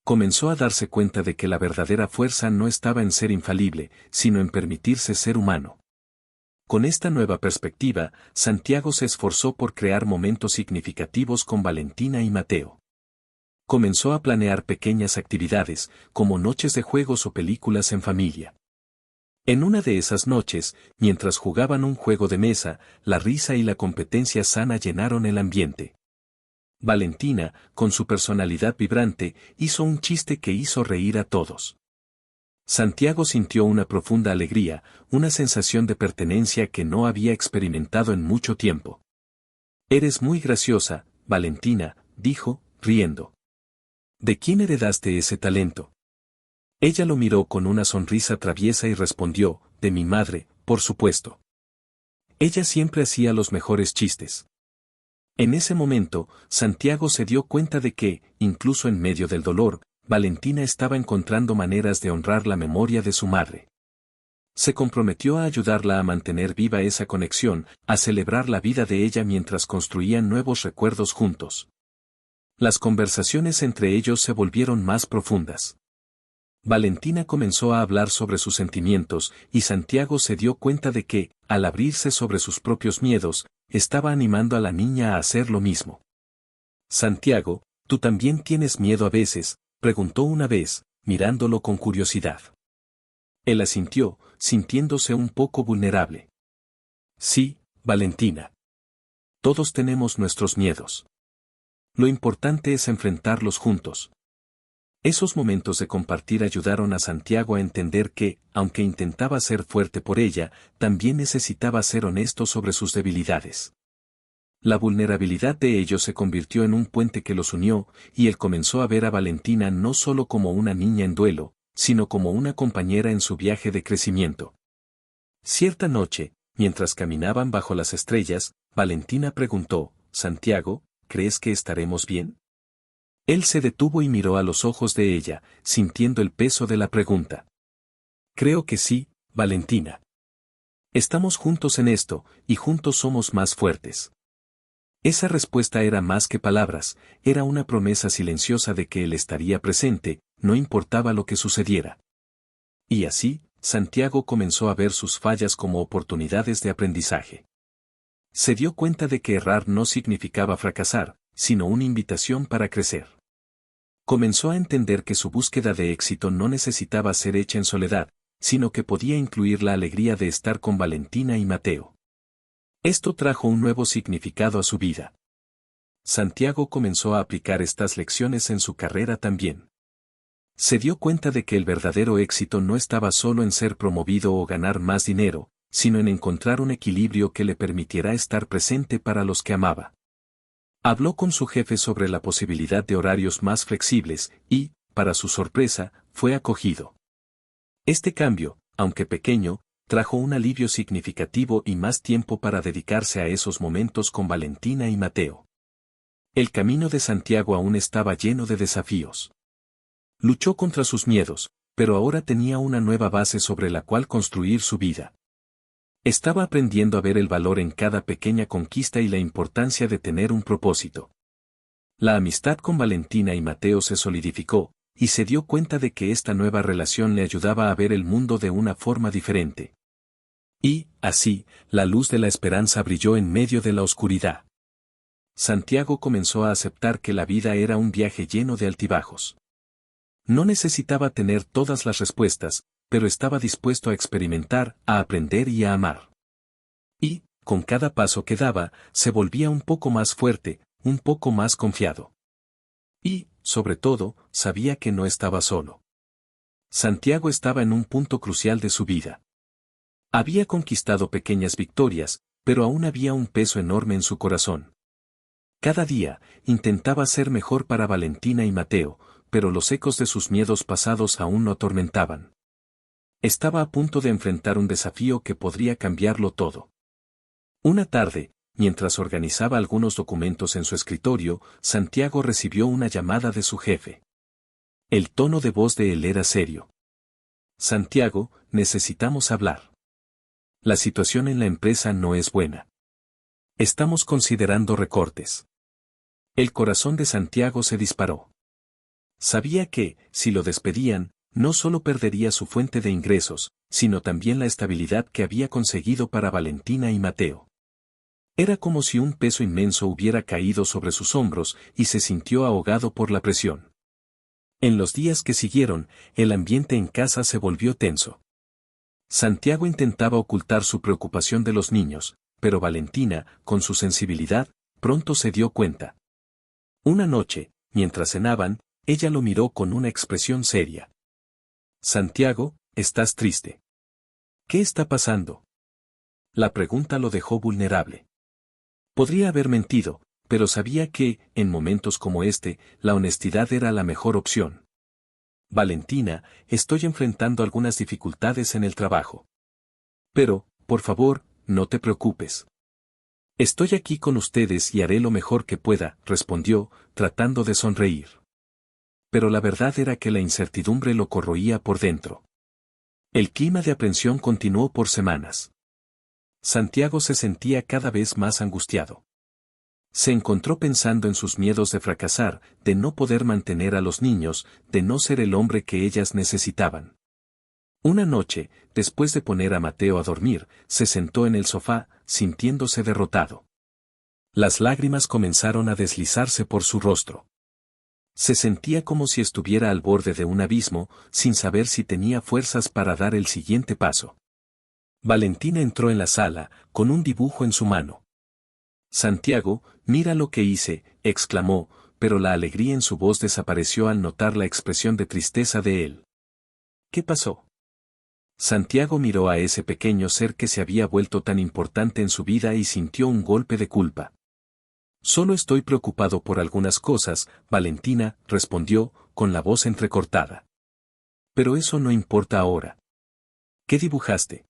Comenzó a darse cuenta de que la verdadera fuerza no estaba en ser infalible, sino en permitirse ser humano. Con esta nueva perspectiva, Santiago se esforzó por crear momentos significativos con Valentina y Mateo. Comenzó a planear pequeñas actividades, como noches de juegos o películas en familia. En una de esas noches, mientras jugaban un juego de mesa, la risa y la competencia sana llenaron el ambiente. Valentina, con su personalidad vibrante, hizo un chiste que hizo reír a todos. Santiago sintió una profunda alegría, una sensación de pertenencia que no había experimentado en mucho tiempo. Eres muy graciosa, Valentina, dijo, riendo. ¿De quién heredaste ese talento? Ella lo miró con una sonrisa traviesa y respondió, de mi madre, por supuesto. Ella siempre hacía los mejores chistes. En ese momento, Santiago se dio cuenta de que, incluso en medio del dolor, Valentina estaba encontrando maneras de honrar la memoria de su madre. Se comprometió a ayudarla a mantener viva esa conexión, a celebrar la vida de ella mientras construían nuevos recuerdos juntos. Las conversaciones entre ellos se volvieron más profundas. Valentina comenzó a hablar sobre sus sentimientos, y Santiago se dio cuenta de que, al abrirse sobre sus propios miedos, estaba animando a la niña a hacer lo mismo. Santiago, ¿tú también tienes miedo a veces?, preguntó una vez, mirándolo con curiosidad. Él asintió, sintiéndose un poco vulnerable. Sí, Valentina. Todos tenemos nuestros miedos. Lo importante es enfrentarlos juntos. Esos momentos de compartir ayudaron a Santiago a entender que, aunque intentaba ser fuerte por ella, también necesitaba ser honesto sobre sus debilidades. La vulnerabilidad de ellos se convirtió en un puente que los unió, y él comenzó a ver a Valentina no solo como una niña en duelo, sino como una compañera en su viaje de crecimiento. Cierta noche, mientras caminaban bajo las estrellas, Valentina preguntó, Santiago, ¿crees que estaremos bien? Él se detuvo y miró a los ojos de ella, sintiendo el peso de la pregunta. Creo que sí, Valentina. Estamos juntos en esto, y juntos somos más fuertes. Esa respuesta era más que palabras, era una promesa silenciosa de que él estaría presente, no importaba lo que sucediera. Y así, Santiago comenzó a ver sus fallas como oportunidades de aprendizaje. Se dio cuenta de que errar no significaba fracasar, sino una invitación para crecer. Comenzó a entender que su búsqueda de éxito no necesitaba ser hecha en soledad, sino que podía incluir la alegría de estar con Valentina y Mateo. Esto trajo un nuevo significado a su vida. Santiago comenzó a aplicar estas lecciones en su carrera también. Se dio cuenta de que el verdadero éxito no estaba solo en ser promovido o ganar más dinero, sino en encontrar un equilibrio que le permitiera estar presente para los que amaba. Habló con su jefe sobre la posibilidad de horarios más flexibles y, para su sorpresa, fue acogido. Este cambio, aunque pequeño, trajo un alivio significativo y más tiempo para dedicarse a esos momentos con Valentina y Mateo. El camino de Santiago aún estaba lleno de desafíos. Luchó contra sus miedos, pero ahora tenía una nueva base sobre la cual construir su vida. Estaba aprendiendo a ver el valor en cada pequeña conquista y la importancia de tener un propósito. La amistad con Valentina y Mateo se solidificó, y se dio cuenta de que esta nueva relación le ayudaba a ver el mundo de una forma diferente. Y, así, la luz de la esperanza brilló en medio de la oscuridad. Santiago comenzó a aceptar que la vida era un viaje lleno de altibajos. No necesitaba tener todas las respuestas, pero estaba dispuesto a experimentar, a aprender y a amar. Y, con cada paso que daba, se volvía un poco más fuerte, un poco más confiado. Y, sobre todo, sabía que no estaba solo. Santiago estaba en un punto crucial de su vida. Había conquistado pequeñas victorias, pero aún había un peso enorme en su corazón. Cada día, intentaba ser mejor para Valentina y Mateo, pero los ecos de sus miedos pasados aún lo atormentaban. Estaba a punto de enfrentar un desafío que podría cambiarlo todo. Una tarde, mientras organizaba algunos documentos en su escritorio, Santiago recibió una llamada de su jefe. El tono de voz de él era serio. Santiago, necesitamos hablar. La situación en la empresa no es buena. Estamos considerando recortes. El corazón de Santiago se disparó. Sabía que, si lo despedían, no solo perdería su fuente de ingresos, sino también la estabilidad que había conseguido para Valentina y Mateo. Era como si un peso inmenso hubiera caído sobre sus hombros y se sintió ahogado por la presión. En los días que siguieron, el ambiente en casa se volvió tenso. Santiago intentaba ocultar su preocupación de los niños, pero Valentina, con su sensibilidad, pronto se dio cuenta. Una noche, mientras cenaban, ella lo miró con una expresión seria. Santiago, ¿estás triste? ¿Qué está pasando? La pregunta lo dejó vulnerable. Podría haber mentido, pero sabía que, en momentos como este, la honestidad era la mejor opción. Valentina, estoy enfrentando algunas dificultades en el trabajo. Pero, por favor, no te preocupes. Estoy aquí con ustedes y haré lo mejor que pueda, respondió, tratando de sonreír. Pero la verdad era que la incertidumbre lo corroía por dentro. El clima de aprensión continuó por semanas. Santiago se sentía cada vez más angustiado. Se encontró pensando en sus miedos de fracasar, de no poder mantener a los niños, de no ser el hombre que ellas necesitaban. Una noche, después de poner a Mateo a dormir, se sentó en el sofá, sintiéndose derrotado. Las lágrimas comenzaron a deslizarse por su rostro. Se sentía como si estuviera al borde de un abismo, sin saber si tenía fuerzas para dar el siguiente paso. Valentina entró en la sala, con un dibujo en su mano. Santiago, mira lo que hice, exclamó, pero la alegría en su voz desapareció al notar la expresión de tristeza de él. ¿Qué pasó? Santiago miró a ese pequeño ser que se había vuelto tan importante en su vida y sintió un golpe de culpa. Solo estoy preocupado por algunas cosas, Valentina, respondió, con la voz entrecortada. Pero eso no importa ahora. ¿Qué dibujaste?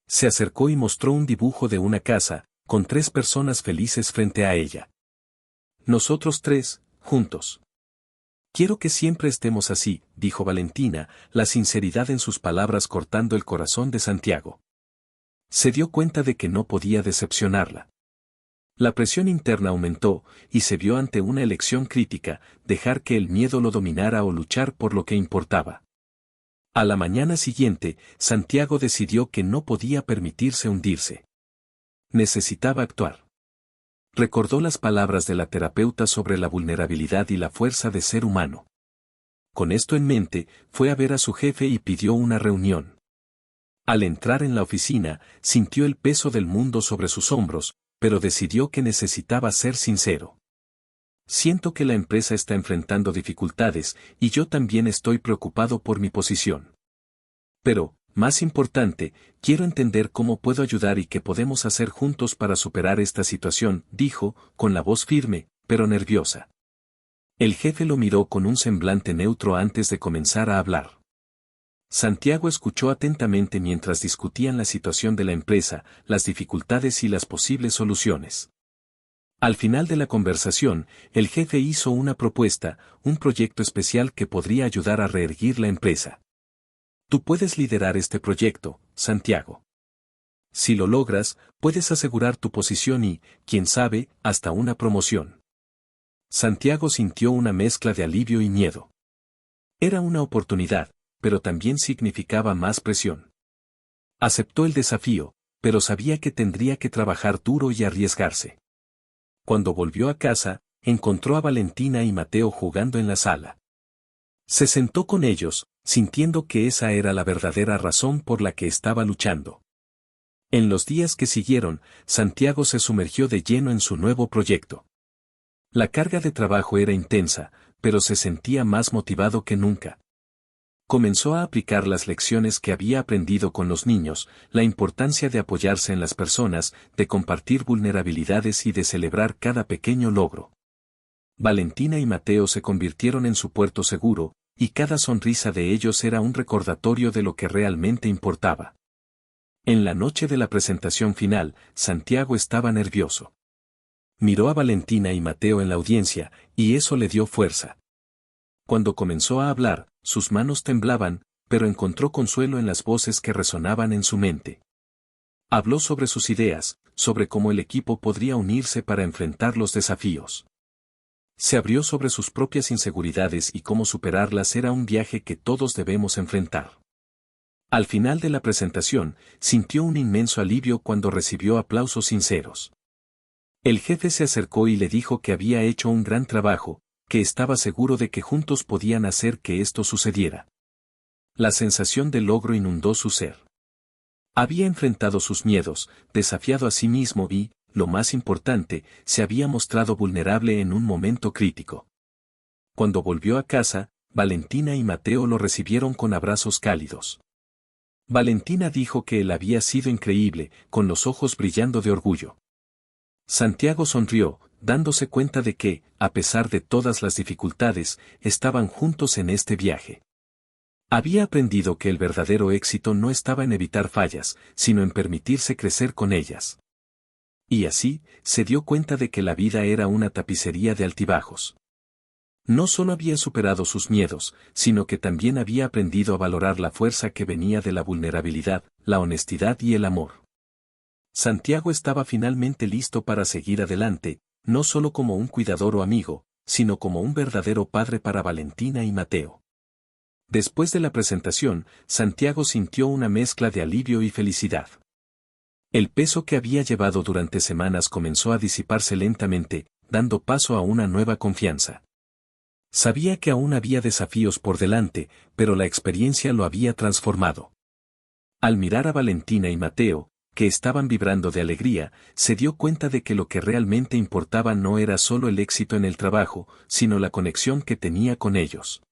Se acercó y mostró un dibujo de una casa, con 3 personas felices frente a ella. Nosotros 3, juntos. Quiero que siempre estemos así, dijo Valentina, la sinceridad en sus palabras cortando el corazón de Santiago. Se dio cuenta de que no podía decepcionarla. La presión interna aumentó, y se vio ante una elección crítica, dejar que el miedo lo dominara o luchar por lo que importaba. A la mañana siguiente, Santiago decidió que no podía permitirse hundirse. Necesitaba actuar. Recordó las palabras de la terapeuta sobre la vulnerabilidad y la fuerza de ser humano. Con esto en mente, fue a ver a su jefe y pidió una reunión. Al entrar en la oficina, sintió el peso del mundo sobre sus hombros, pero decidió que necesitaba ser sincero. Siento que la empresa está enfrentando dificultades, y yo también estoy preocupado por mi posición. Pero, más importante, quiero entender cómo puedo ayudar y qué podemos hacer juntos para superar esta situación, dijo, con la voz firme, pero nerviosa. El jefe lo miró con un semblante neutro antes de comenzar a hablar. Santiago escuchó atentamente mientras discutían la situación de la empresa, las dificultades y las posibles soluciones. Al final de la conversación, el jefe hizo una propuesta, un proyecto especial que podría ayudar a reerguir la empresa. Tú puedes liderar este proyecto, Santiago. Si lo logras, puedes asegurar tu posición y, quién sabe, hasta una promoción. Santiago sintió una mezcla de alivio y miedo. Era una oportunidad, pero también significaba más presión. Aceptó el desafío, pero sabía que tendría que trabajar duro y arriesgarse. Cuando volvió a casa, encontró a Valentina y Mateo jugando en la sala. Se sentó con ellos, sintiendo que esa era la verdadera razón por la que estaba luchando. En los días que siguieron, Santiago se sumergió de lleno en su nuevo proyecto. La carga de trabajo era intensa, pero se sentía más motivado que nunca. Comenzó a aplicar las lecciones que había aprendido con los niños, la importancia de apoyarse en las personas, de compartir vulnerabilidades y de celebrar cada pequeño logro. Valentina y Mateo se convirtieron en su puerto seguro, y cada sonrisa de ellos era un recordatorio de lo que realmente importaba. En la noche de la presentación final, Santiago estaba nervioso. Miró a Valentina y Mateo en la audiencia, y eso le dio fuerza. Cuando comenzó a hablar, sus manos temblaban, pero encontró consuelo en las voces que resonaban en su mente. Habló sobre sus ideas, sobre cómo el equipo podría unirse para enfrentar los desafíos. Se abrió sobre sus propias inseguridades y cómo superarlas era un viaje que todos debemos enfrentar. Al final de la presentación, sintió un inmenso alivio cuando recibió aplausos sinceros. El jefe se acercó y le dijo que había hecho un gran trabajo, que estaba seguro de que juntos podían hacer que esto sucediera. La sensación de logro inundó su ser. Había enfrentado sus miedos, desafiado a sí mismo y, lo más importante, se había mostrado vulnerable en un momento crítico. Cuando volvió a casa, Valentina y Mateo lo recibieron con abrazos cálidos. Valentina dijo que él había sido increíble, con los ojos brillando de orgullo. Santiago sonrió, dándose cuenta de que, a pesar de todas las dificultades, estaban juntos en este viaje. Había aprendido que el verdadero éxito no estaba en evitar fallas, sino en permitirse crecer con ellas. Y así, se dio cuenta de que la vida era una tapicería de altibajos. No solo había superado sus miedos, sino que también había aprendido a valorar la fuerza que venía de la vulnerabilidad, la honestidad y el amor. Santiago estaba finalmente listo para seguir adelante, no solo como un cuidador o amigo, sino como un verdadero padre para Valentina y Mateo. Después de la presentación, Santiago sintió una mezcla de alivio y felicidad. El peso que había llevado durante semanas comenzó a disiparse lentamente, dando paso a una nueva confianza. Sabía que aún había desafíos por delante, pero la experiencia lo había transformado. Al mirar a Valentina y Mateo, que estaban vibrando de alegría, se dio cuenta de que lo que realmente importaba no era solo el éxito en el trabajo, sino la conexión que tenía con ellos.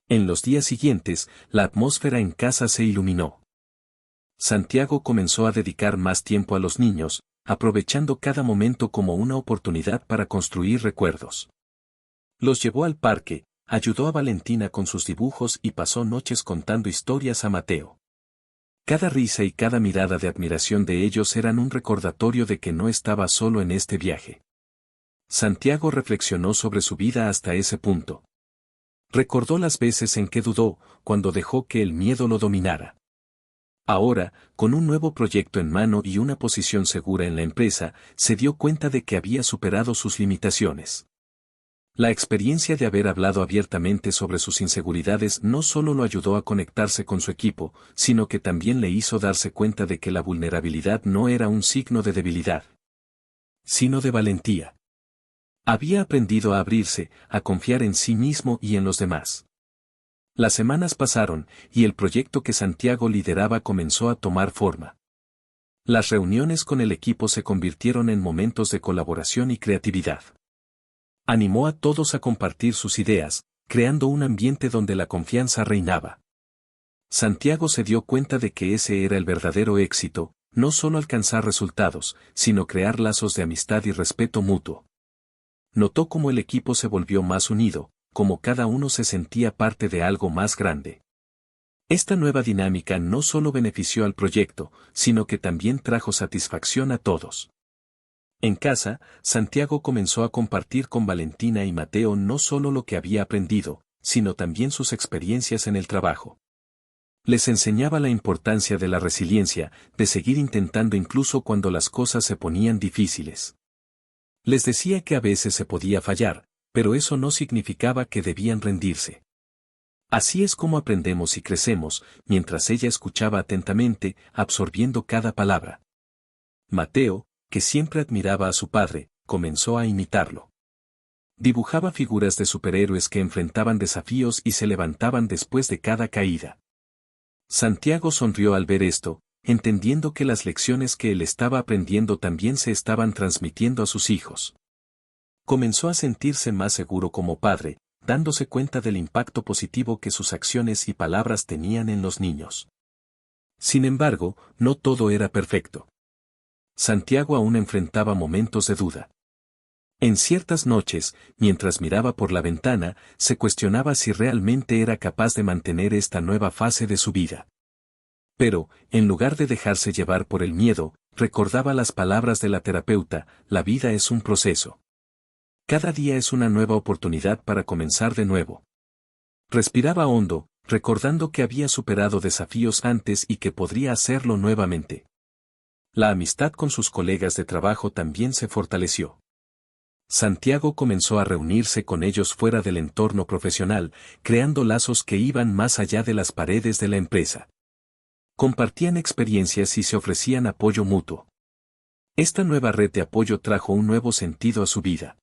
En los días siguientes, la atmósfera en casa se iluminó. Santiago comenzó a dedicar más tiempo a los niños, aprovechando cada momento como una oportunidad para construir recuerdos. Los llevó al parque, ayudó a Valentina con sus dibujos y pasó noches contando historias a Mateo. Cada risa y cada mirada de admiración de ellos eran un recordatorio de que no estaba solo en este viaje. Santiago reflexionó sobre su vida hasta ese punto. Recordó las veces en que dudó, cuando dejó que el miedo lo dominara. Ahora, con un nuevo proyecto en mano y una posición segura en la empresa, se dio cuenta de que había superado sus limitaciones. La experiencia de haber hablado abiertamente sobre sus inseguridades no solo lo ayudó a conectarse con su equipo, sino que también le hizo darse cuenta de que la vulnerabilidad no era un signo de debilidad, sino de valentía. Había aprendido a abrirse, a confiar en sí mismo y en los demás. Las semanas pasaron, y el proyecto que Santiago lideraba comenzó a tomar forma. Las reuniones con el equipo se convirtieron en momentos de colaboración y creatividad. Animó a todos a compartir sus ideas, creando un ambiente donde la confianza reinaba. Santiago se dio cuenta de que ese era el verdadero éxito, no solo alcanzar resultados, sino crear lazos de amistad y respeto mutuo. Notó cómo el equipo se volvió más unido, como cada uno se sentía parte de algo más grande. Esta nueva dinámica no solo benefició al proyecto, sino que también trajo satisfacción a todos. En casa, Santiago comenzó a compartir con Valentina y Mateo no solo lo que había aprendido, sino también sus experiencias en el trabajo. Les enseñaba la importancia de la resiliencia, de seguir intentando incluso cuando las cosas se ponían difíciles. Les decía que a veces se podía fallar, pero eso no significaba que debían rendirse. Así es como aprendemos y crecemos, mientras ella escuchaba atentamente, absorbiendo cada palabra. Mateo, que siempre admiraba a su padre, comenzó a imitarlo. Dibujaba figuras de superhéroes que enfrentaban desafíos y se levantaban después de cada caída. Santiago sonrió al ver esto, entendiendo que las lecciones que él estaba aprendiendo también se estaban transmitiendo a sus hijos. Comenzó a sentirse más seguro como padre, dándose cuenta del impacto positivo que sus acciones y palabras tenían en los niños. Sin embargo, no todo era perfecto. Santiago aún enfrentaba momentos de duda. En ciertas noches, mientras miraba por la ventana, se cuestionaba si realmente era capaz de mantener esta nueva fase de su vida. Pero, en lugar de dejarse llevar por el miedo, recordaba las palabras de la terapeuta: la vida es un proceso. Cada día es una nueva oportunidad para comenzar de nuevo. Respiraba hondo, recordando que había superado desafíos antes y que podría hacerlo nuevamente. La amistad con sus colegas de trabajo también se fortaleció. Santiago comenzó a reunirse con ellos fuera del entorno profesional, creando lazos que iban más allá de las paredes de la empresa. Compartían experiencias y se ofrecían apoyo mutuo. Esta nueva red de apoyo trajo un nuevo sentido a su vida.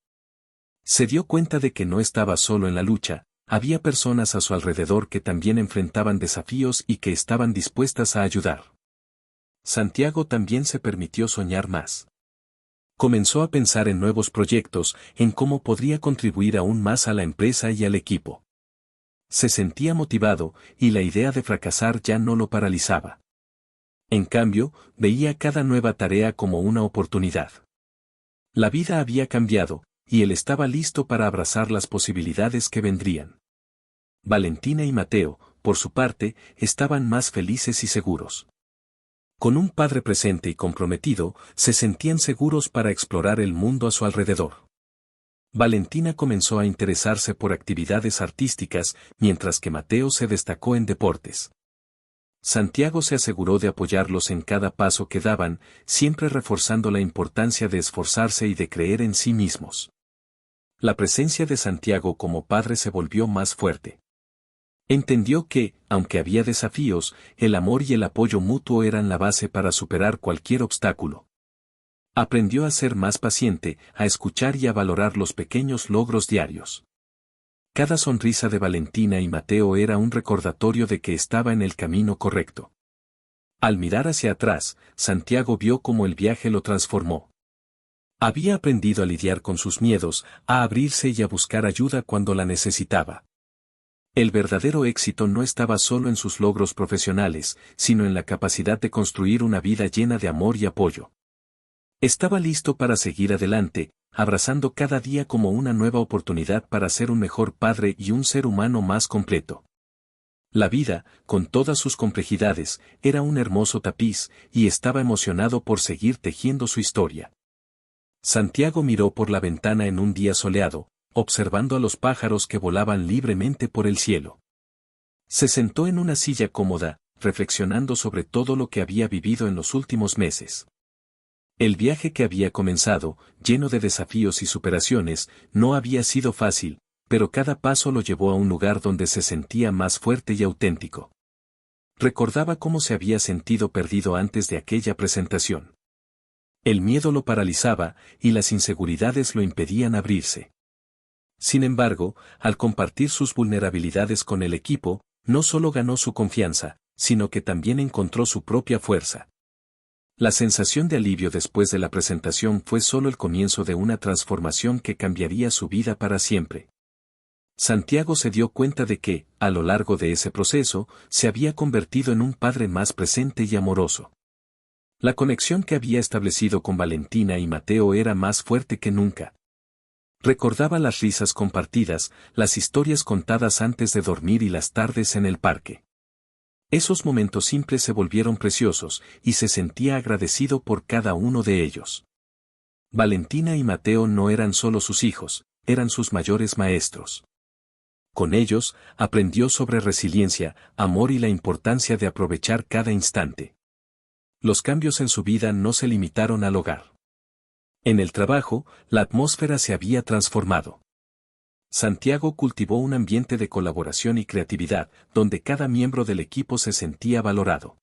Se dio cuenta de que no estaba solo en la lucha, había personas a su alrededor que también enfrentaban desafíos y que estaban dispuestas a ayudar. Santiago también se permitió soñar más. Comenzó a pensar en nuevos proyectos, en cómo podría contribuir aún más a la empresa y al equipo. Se sentía motivado, y la idea de fracasar ya no lo paralizaba. En cambio, veía cada nueva tarea como una oportunidad. La vida había cambiado, y él estaba listo para abrazar las posibilidades que vendrían. Valentina y Mateo, por su parte, estaban más felices y seguros. Con un padre presente y comprometido, se sentían seguros para explorar el mundo a su alrededor. Valentina comenzó a interesarse por actividades artísticas, mientras que Mateo se destacó en deportes. Santiago se aseguró de apoyarlos en cada paso que daban, siempre reforzando la importancia de esforzarse y de creer en sí mismos. La presencia de Santiago como padre se volvió más fuerte. Entendió que, aunque había desafíos, el amor y el apoyo mutuo eran la base para superar cualquier obstáculo. Aprendió a ser más paciente, a escuchar y a valorar los pequeños logros diarios. Cada sonrisa de Valentina y Mateo era un recordatorio de que estaba en el camino correcto. Al mirar hacia atrás, Santiago vio cómo el viaje lo transformó. Había aprendido a lidiar con sus miedos, a abrirse y a buscar ayuda cuando la necesitaba. El verdadero éxito no estaba solo en sus logros profesionales, sino en la capacidad de construir una vida llena de amor y apoyo. Estaba listo para seguir adelante, abrazando cada día como una nueva oportunidad para ser un mejor padre y un ser humano más completo. La vida, con todas sus complejidades, era un hermoso tapiz, y estaba emocionado por seguir tejiendo su historia. Santiago miró por la ventana en un día soleado, observando a los pájaros que volaban libremente por el cielo. Se sentó en una silla cómoda, reflexionando sobre todo lo que había vivido en los últimos meses. El viaje que había comenzado, lleno de desafíos y superaciones, no había sido fácil, pero cada paso lo llevó a un lugar donde se sentía más fuerte y auténtico. Recordaba cómo se había sentido perdido antes de aquella presentación. El miedo lo paralizaba, y las inseguridades lo impedían abrirse. Sin embargo, al compartir sus vulnerabilidades con el equipo, no solo ganó su confianza, sino que también encontró su propia fuerza. La sensación de alivio después de la presentación fue solo el comienzo de una transformación que cambiaría su vida para siempre. Santiago se dio cuenta de que, a lo largo de ese proceso, se había convertido en un padre más presente y amoroso. La conexión que había establecido con Valentina y Mateo era más fuerte que nunca. Recordaba las risas compartidas, las historias contadas antes de dormir y las tardes en el parque. Esos momentos simples se volvieron preciosos, y se sentía agradecido por cada uno de ellos. Valentina y Mateo no eran solo sus hijos, eran sus mayores maestros. Con ellos, aprendió sobre resiliencia, amor y la importancia de aprovechar cada instante. Los cambios en su vida no se limitaron al hogar. En el trabajo, la atmósfera se había transformado. Santiago cultivó un ambiente de colaboración y creatividad, donde cada miembro del equipo se sentía valorado.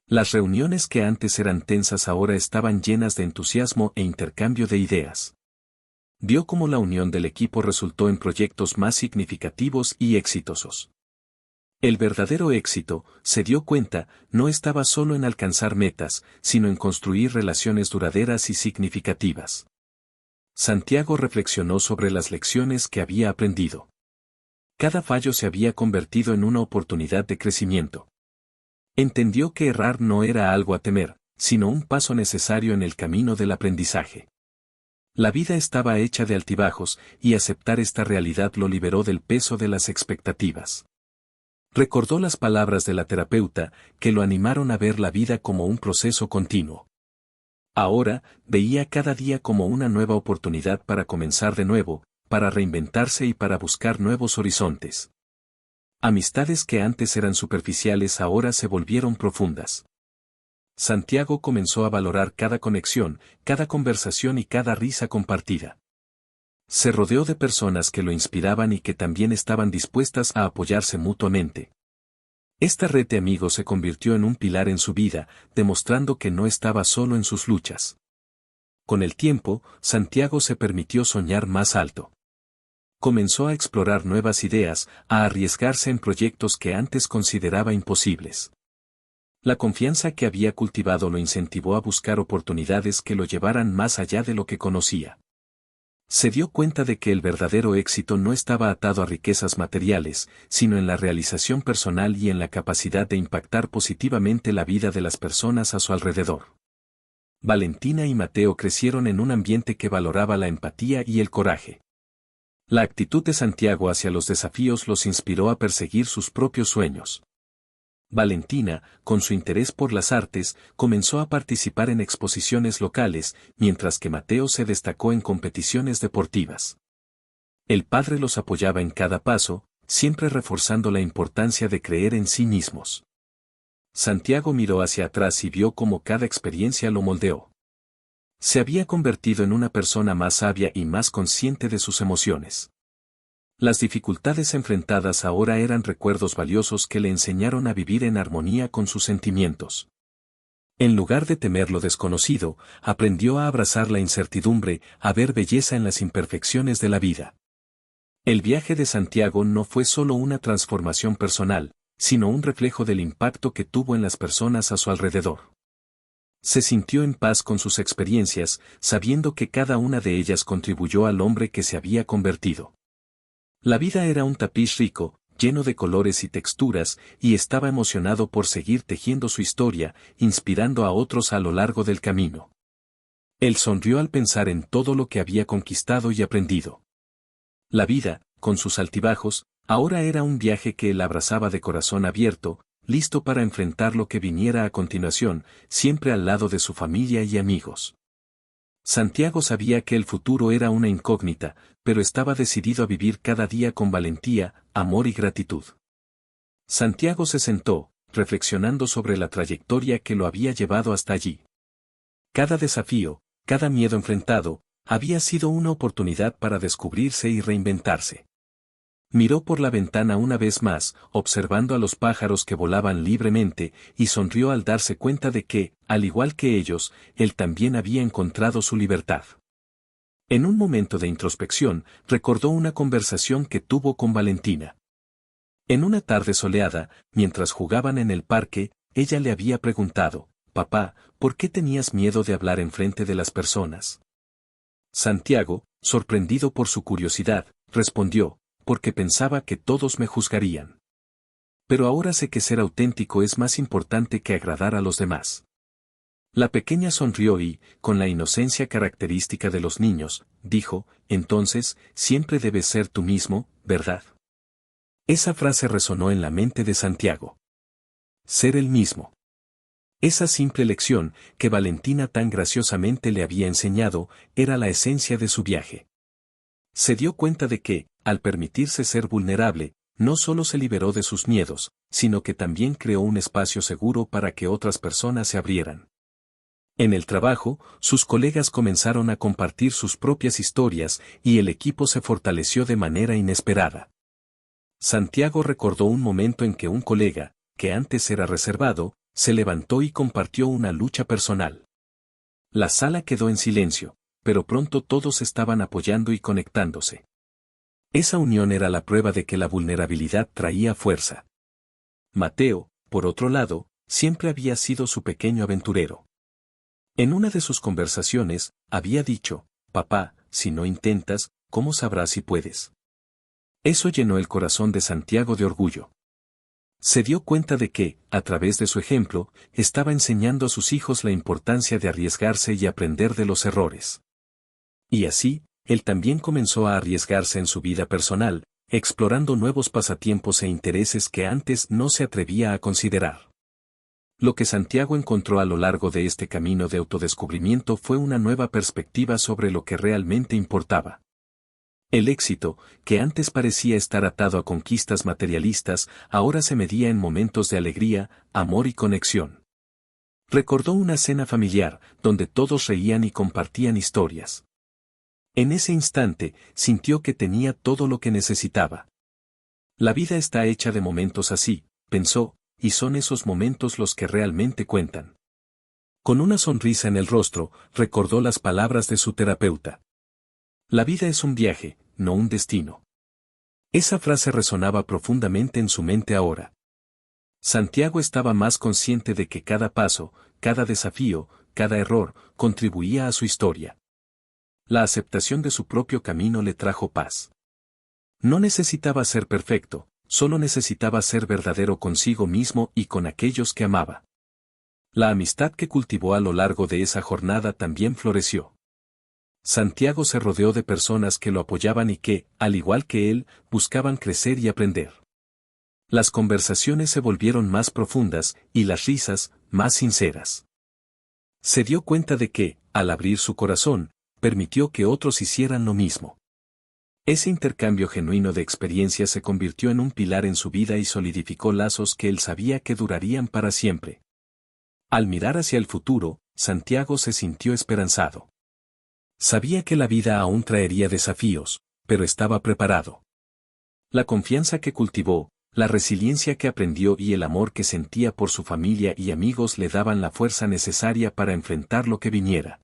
Las reuniones que antes eran tensas ahora estaban llenas de entusiasmo e intercambio de ideas. Vio cómo la unión del equipo resultó en proyectos más significativos y exitosos. El verdadero éxito, se dio cuenta, no estaba solo en alcanzar metas, sino en construir relaciones duraderas y significativas. Santiago reflexionó sobre las lecciones que había aprendido. Cada fallo se había convertido en una oportunidad de crecimiento. Entendió que errar no era algo a temer, sino un paso necesario en el camino del aprendizaje. La vida estaba hecha de altibajos, y aceptar esta realidad lo liberó del peso de las expectativas. Recordó las palabras de la terapeuta, que lo animaron a ver la vida como un proceso continuo. Ahora, veía cada día como una nueva oportunidad para comenzar de nuevo, para reinventarse y para buscar nuevos horizontes. Amistades que antes eran superficiales ahora se volvieron profundas. Santiago comenzó a valorar cada conexión, cada conversación y cada risa compartida. Se rodeó de personas que lo inspiraban y que también estaban dispuestas a apoyarse mutuamente. Esta red de amigos se convirtió en un pilar en su vida, demostrando que no estaba solo en sus luchas. Con el tiempo, Santiago se permitió soñar más alto. Comenzó a explorar nuevas ideas, a arriesgarse en proyectos que antes consideraba imposibles. La confianza que había cultivado lo incentivó a buscar oportunidades que lo llevaran más allá de lo que conocía. Se dio cuenta de que el verdadero éxito no estaba atado a riquezas materiales, sino en la realización personal y en la capacidad de impactar positivamente la vida de las personas a su alrededor. Valentina y Mateo crecieron en un ambiente que valoraba la empatía y el coraje. La actitud de Santiago hacia los desafíos los inspiró a perseguir sus propios sueños. Valentina, con su interés por las artes, comenzó a participar en exposiciones locales, mientras que Mateo se destacó en competiciones deportivas. El padre los apoyaba en cada paso, siempre reforzando la importancia de creer en sí mismos. Santiago miró hacia atrás y vio cómo cada experiencia lo moldeó. Se había convertido en una persona más sabia y más consciente de sus emociones. Las dificultades enfrentadas ahora eran recuerdos valiosos que le enseñaron a vivir en armonía con sus sentimientos. En lugar de temer lo desconocido, aprendió a abrazar la incertidumbre, a ver belleza en las imperfecciones de la vida. El viaje de Santiago no fue solo una transformación personal, sino un reflejo del impacto que tuvo en las personas a su alrededor. Se sintió en paz con sus experiencias, sabiendo que cada una de ellas contribuyó al hombre que se había convertido. La vida era un tapiz rico, lleno de colores y texturas, y estaba emocionado por seguir tejiendo su historia, inspirando a otros a lo largo del camino. Él sonrió al pensar en todo lo que había conquistado y aprendido. La vida, con sus altibajos, ahora era un viaje que él abrazaba de corazón abierto, listo para enfrentar lo que viniera a continuación, siempre al lado de su familia y amigos. Santiago sabía que el futuro era una incógnita, pero estaba decidido a vivir cada día con valentía, amor y gratitud. Santiago se sentó, reflexionando sobre la trayectoria que lo había llevado hasta allí. Cada desafío, cada miedo enfrentado, había sido una oportunidad para descubrirse y reinventarse. Miró por la ventana una vez más, observando a los pájaros que volaban libremente, y sonrió al darse cuenta de que, al igual que ellos, él también había encontrado su libertad. En un momento de introspección, recordó una conversación que tuvo con Valentina. En una tarde soleada, mientras jugaban en el parque, ella le había preguntado: «Papá, ¿por qué tenías miedo de hablar enfrente de las personas?». Santiago, sorprendido por su curiosidad, respondió: «Porque pensaba que todos me juzgarían. Pero ahora sé que ser auténtico es más importante que agradar a los demás». La pequeña sonrió y, con la inocencia característica de los niños, dijo: «Entonces, siempre debes ser tú mismo, ¿verdad?». Esa frase resonó en la mente de Santiago. Ser el mismo. Esa simple lección, que Valentina tan graciosamente le había enseñado, era la esencia de su viaje. Se dio cuenta de que, al permitirse ser vulnerable, no solo se liberó de sus miedos, sino que también creó un espacio seguro para que otras personas se abrieran. En el trabajo, sus colegas comenzaron a compartir sus propias historias y el equipo se fortaleció de manera inesperada. Santiago recordó un momento en que un colega, que antes era reservado, se levantó y compartió una lucha personal. La sala quedó en silencio, pero pronto todos estaban apoyando y conectándose. Esa unión era la prueba de que la vulnerabilidad traía fuerza. Mateo, por otro lado, siempre había sido su pequeño aventurero. En una de sus conversaciones, había dicho, «Papá, si no intentas, ¿cómo sabrás si puedes?». Eso llenó el corazón de Santiago de orgullo. Se dio cuenta de que, a través de su ejemplo, estaba enseñando a sus hijos la importancia de arriesgarse y aprender de los errores. Y así, él también comenzó a arriesgarse en su vida personal, explorando nuevos pasatiempos e intereses que antes no se atrevía a considerar. Lo que Santiago encontró a lo largo de este camino de autodescubrimiento fue una nueva perspectiva sobre lo que realmente importaba. El éxito, que antes parecía estar atado a conquistas materialistas, ahora se medía en momentos de alegría, amor y conexión. Recordó una cena familiar, donde todos reían y compartían historias. En ese instante, sintió que tenía todo lo que necesitaba. La vida está hecha de momentos así, pensó, y son esos momentos los que realmente cuentan. Con una sonrisa en el rostro, recordó las palabras de su terapeuta. La vida es un viaje, no un destino. Esa frase resonaba profundamente en su mente ahora. Santiago estaba más consciente de que cada paso, cada desafío, cada error, contribuía a su historia. La aceptación de su propio camino le trajo paz. No necesitaba ser perfecto, solo necesitaba ser verdadero consigo mismo y con aquellos que amaba. La amistad que cultivó a lo largo de esa jornada también floreció. Santiago se rodeó de personas que lo apoyaban y que, al igual que él, buscaban crecer y aprender. Las conversaciones se volvieron más profundas y las risas, más sinceras. Se dio cuenta de que, al abrir su corazón, permitió que otros hicieran lo mismo. Ese intercambio genuino de experiencias se convirtió en un pilar en su vida y solidificó lazos que él sabía que durarían para siempre. Al mirar hacia el futuro, Santiago se sintió esperanzado. Sabía que la vida aún traería desafíos, pero estaba preparado. La confianza que cultivó, la resiliencia que aprendió y el amor que sentía por su familia y amigos le daban la fuerza necesaria para enfrentar lo que viniera.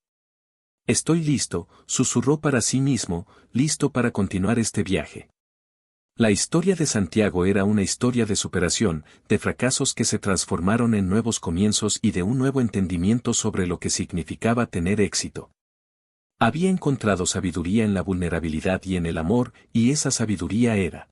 Estoy listo, susurró para sí mismo, listo para continuar este viaje. La historia de Santiago era una historia de superación, de fracasos que se transformaron en nuevos comienzos y de un nuevo entendimiento sobre lo que significaba tener éxito. Había encontrado sabiduría en la vulnerabilidad y en el amor, y esa sabiduría era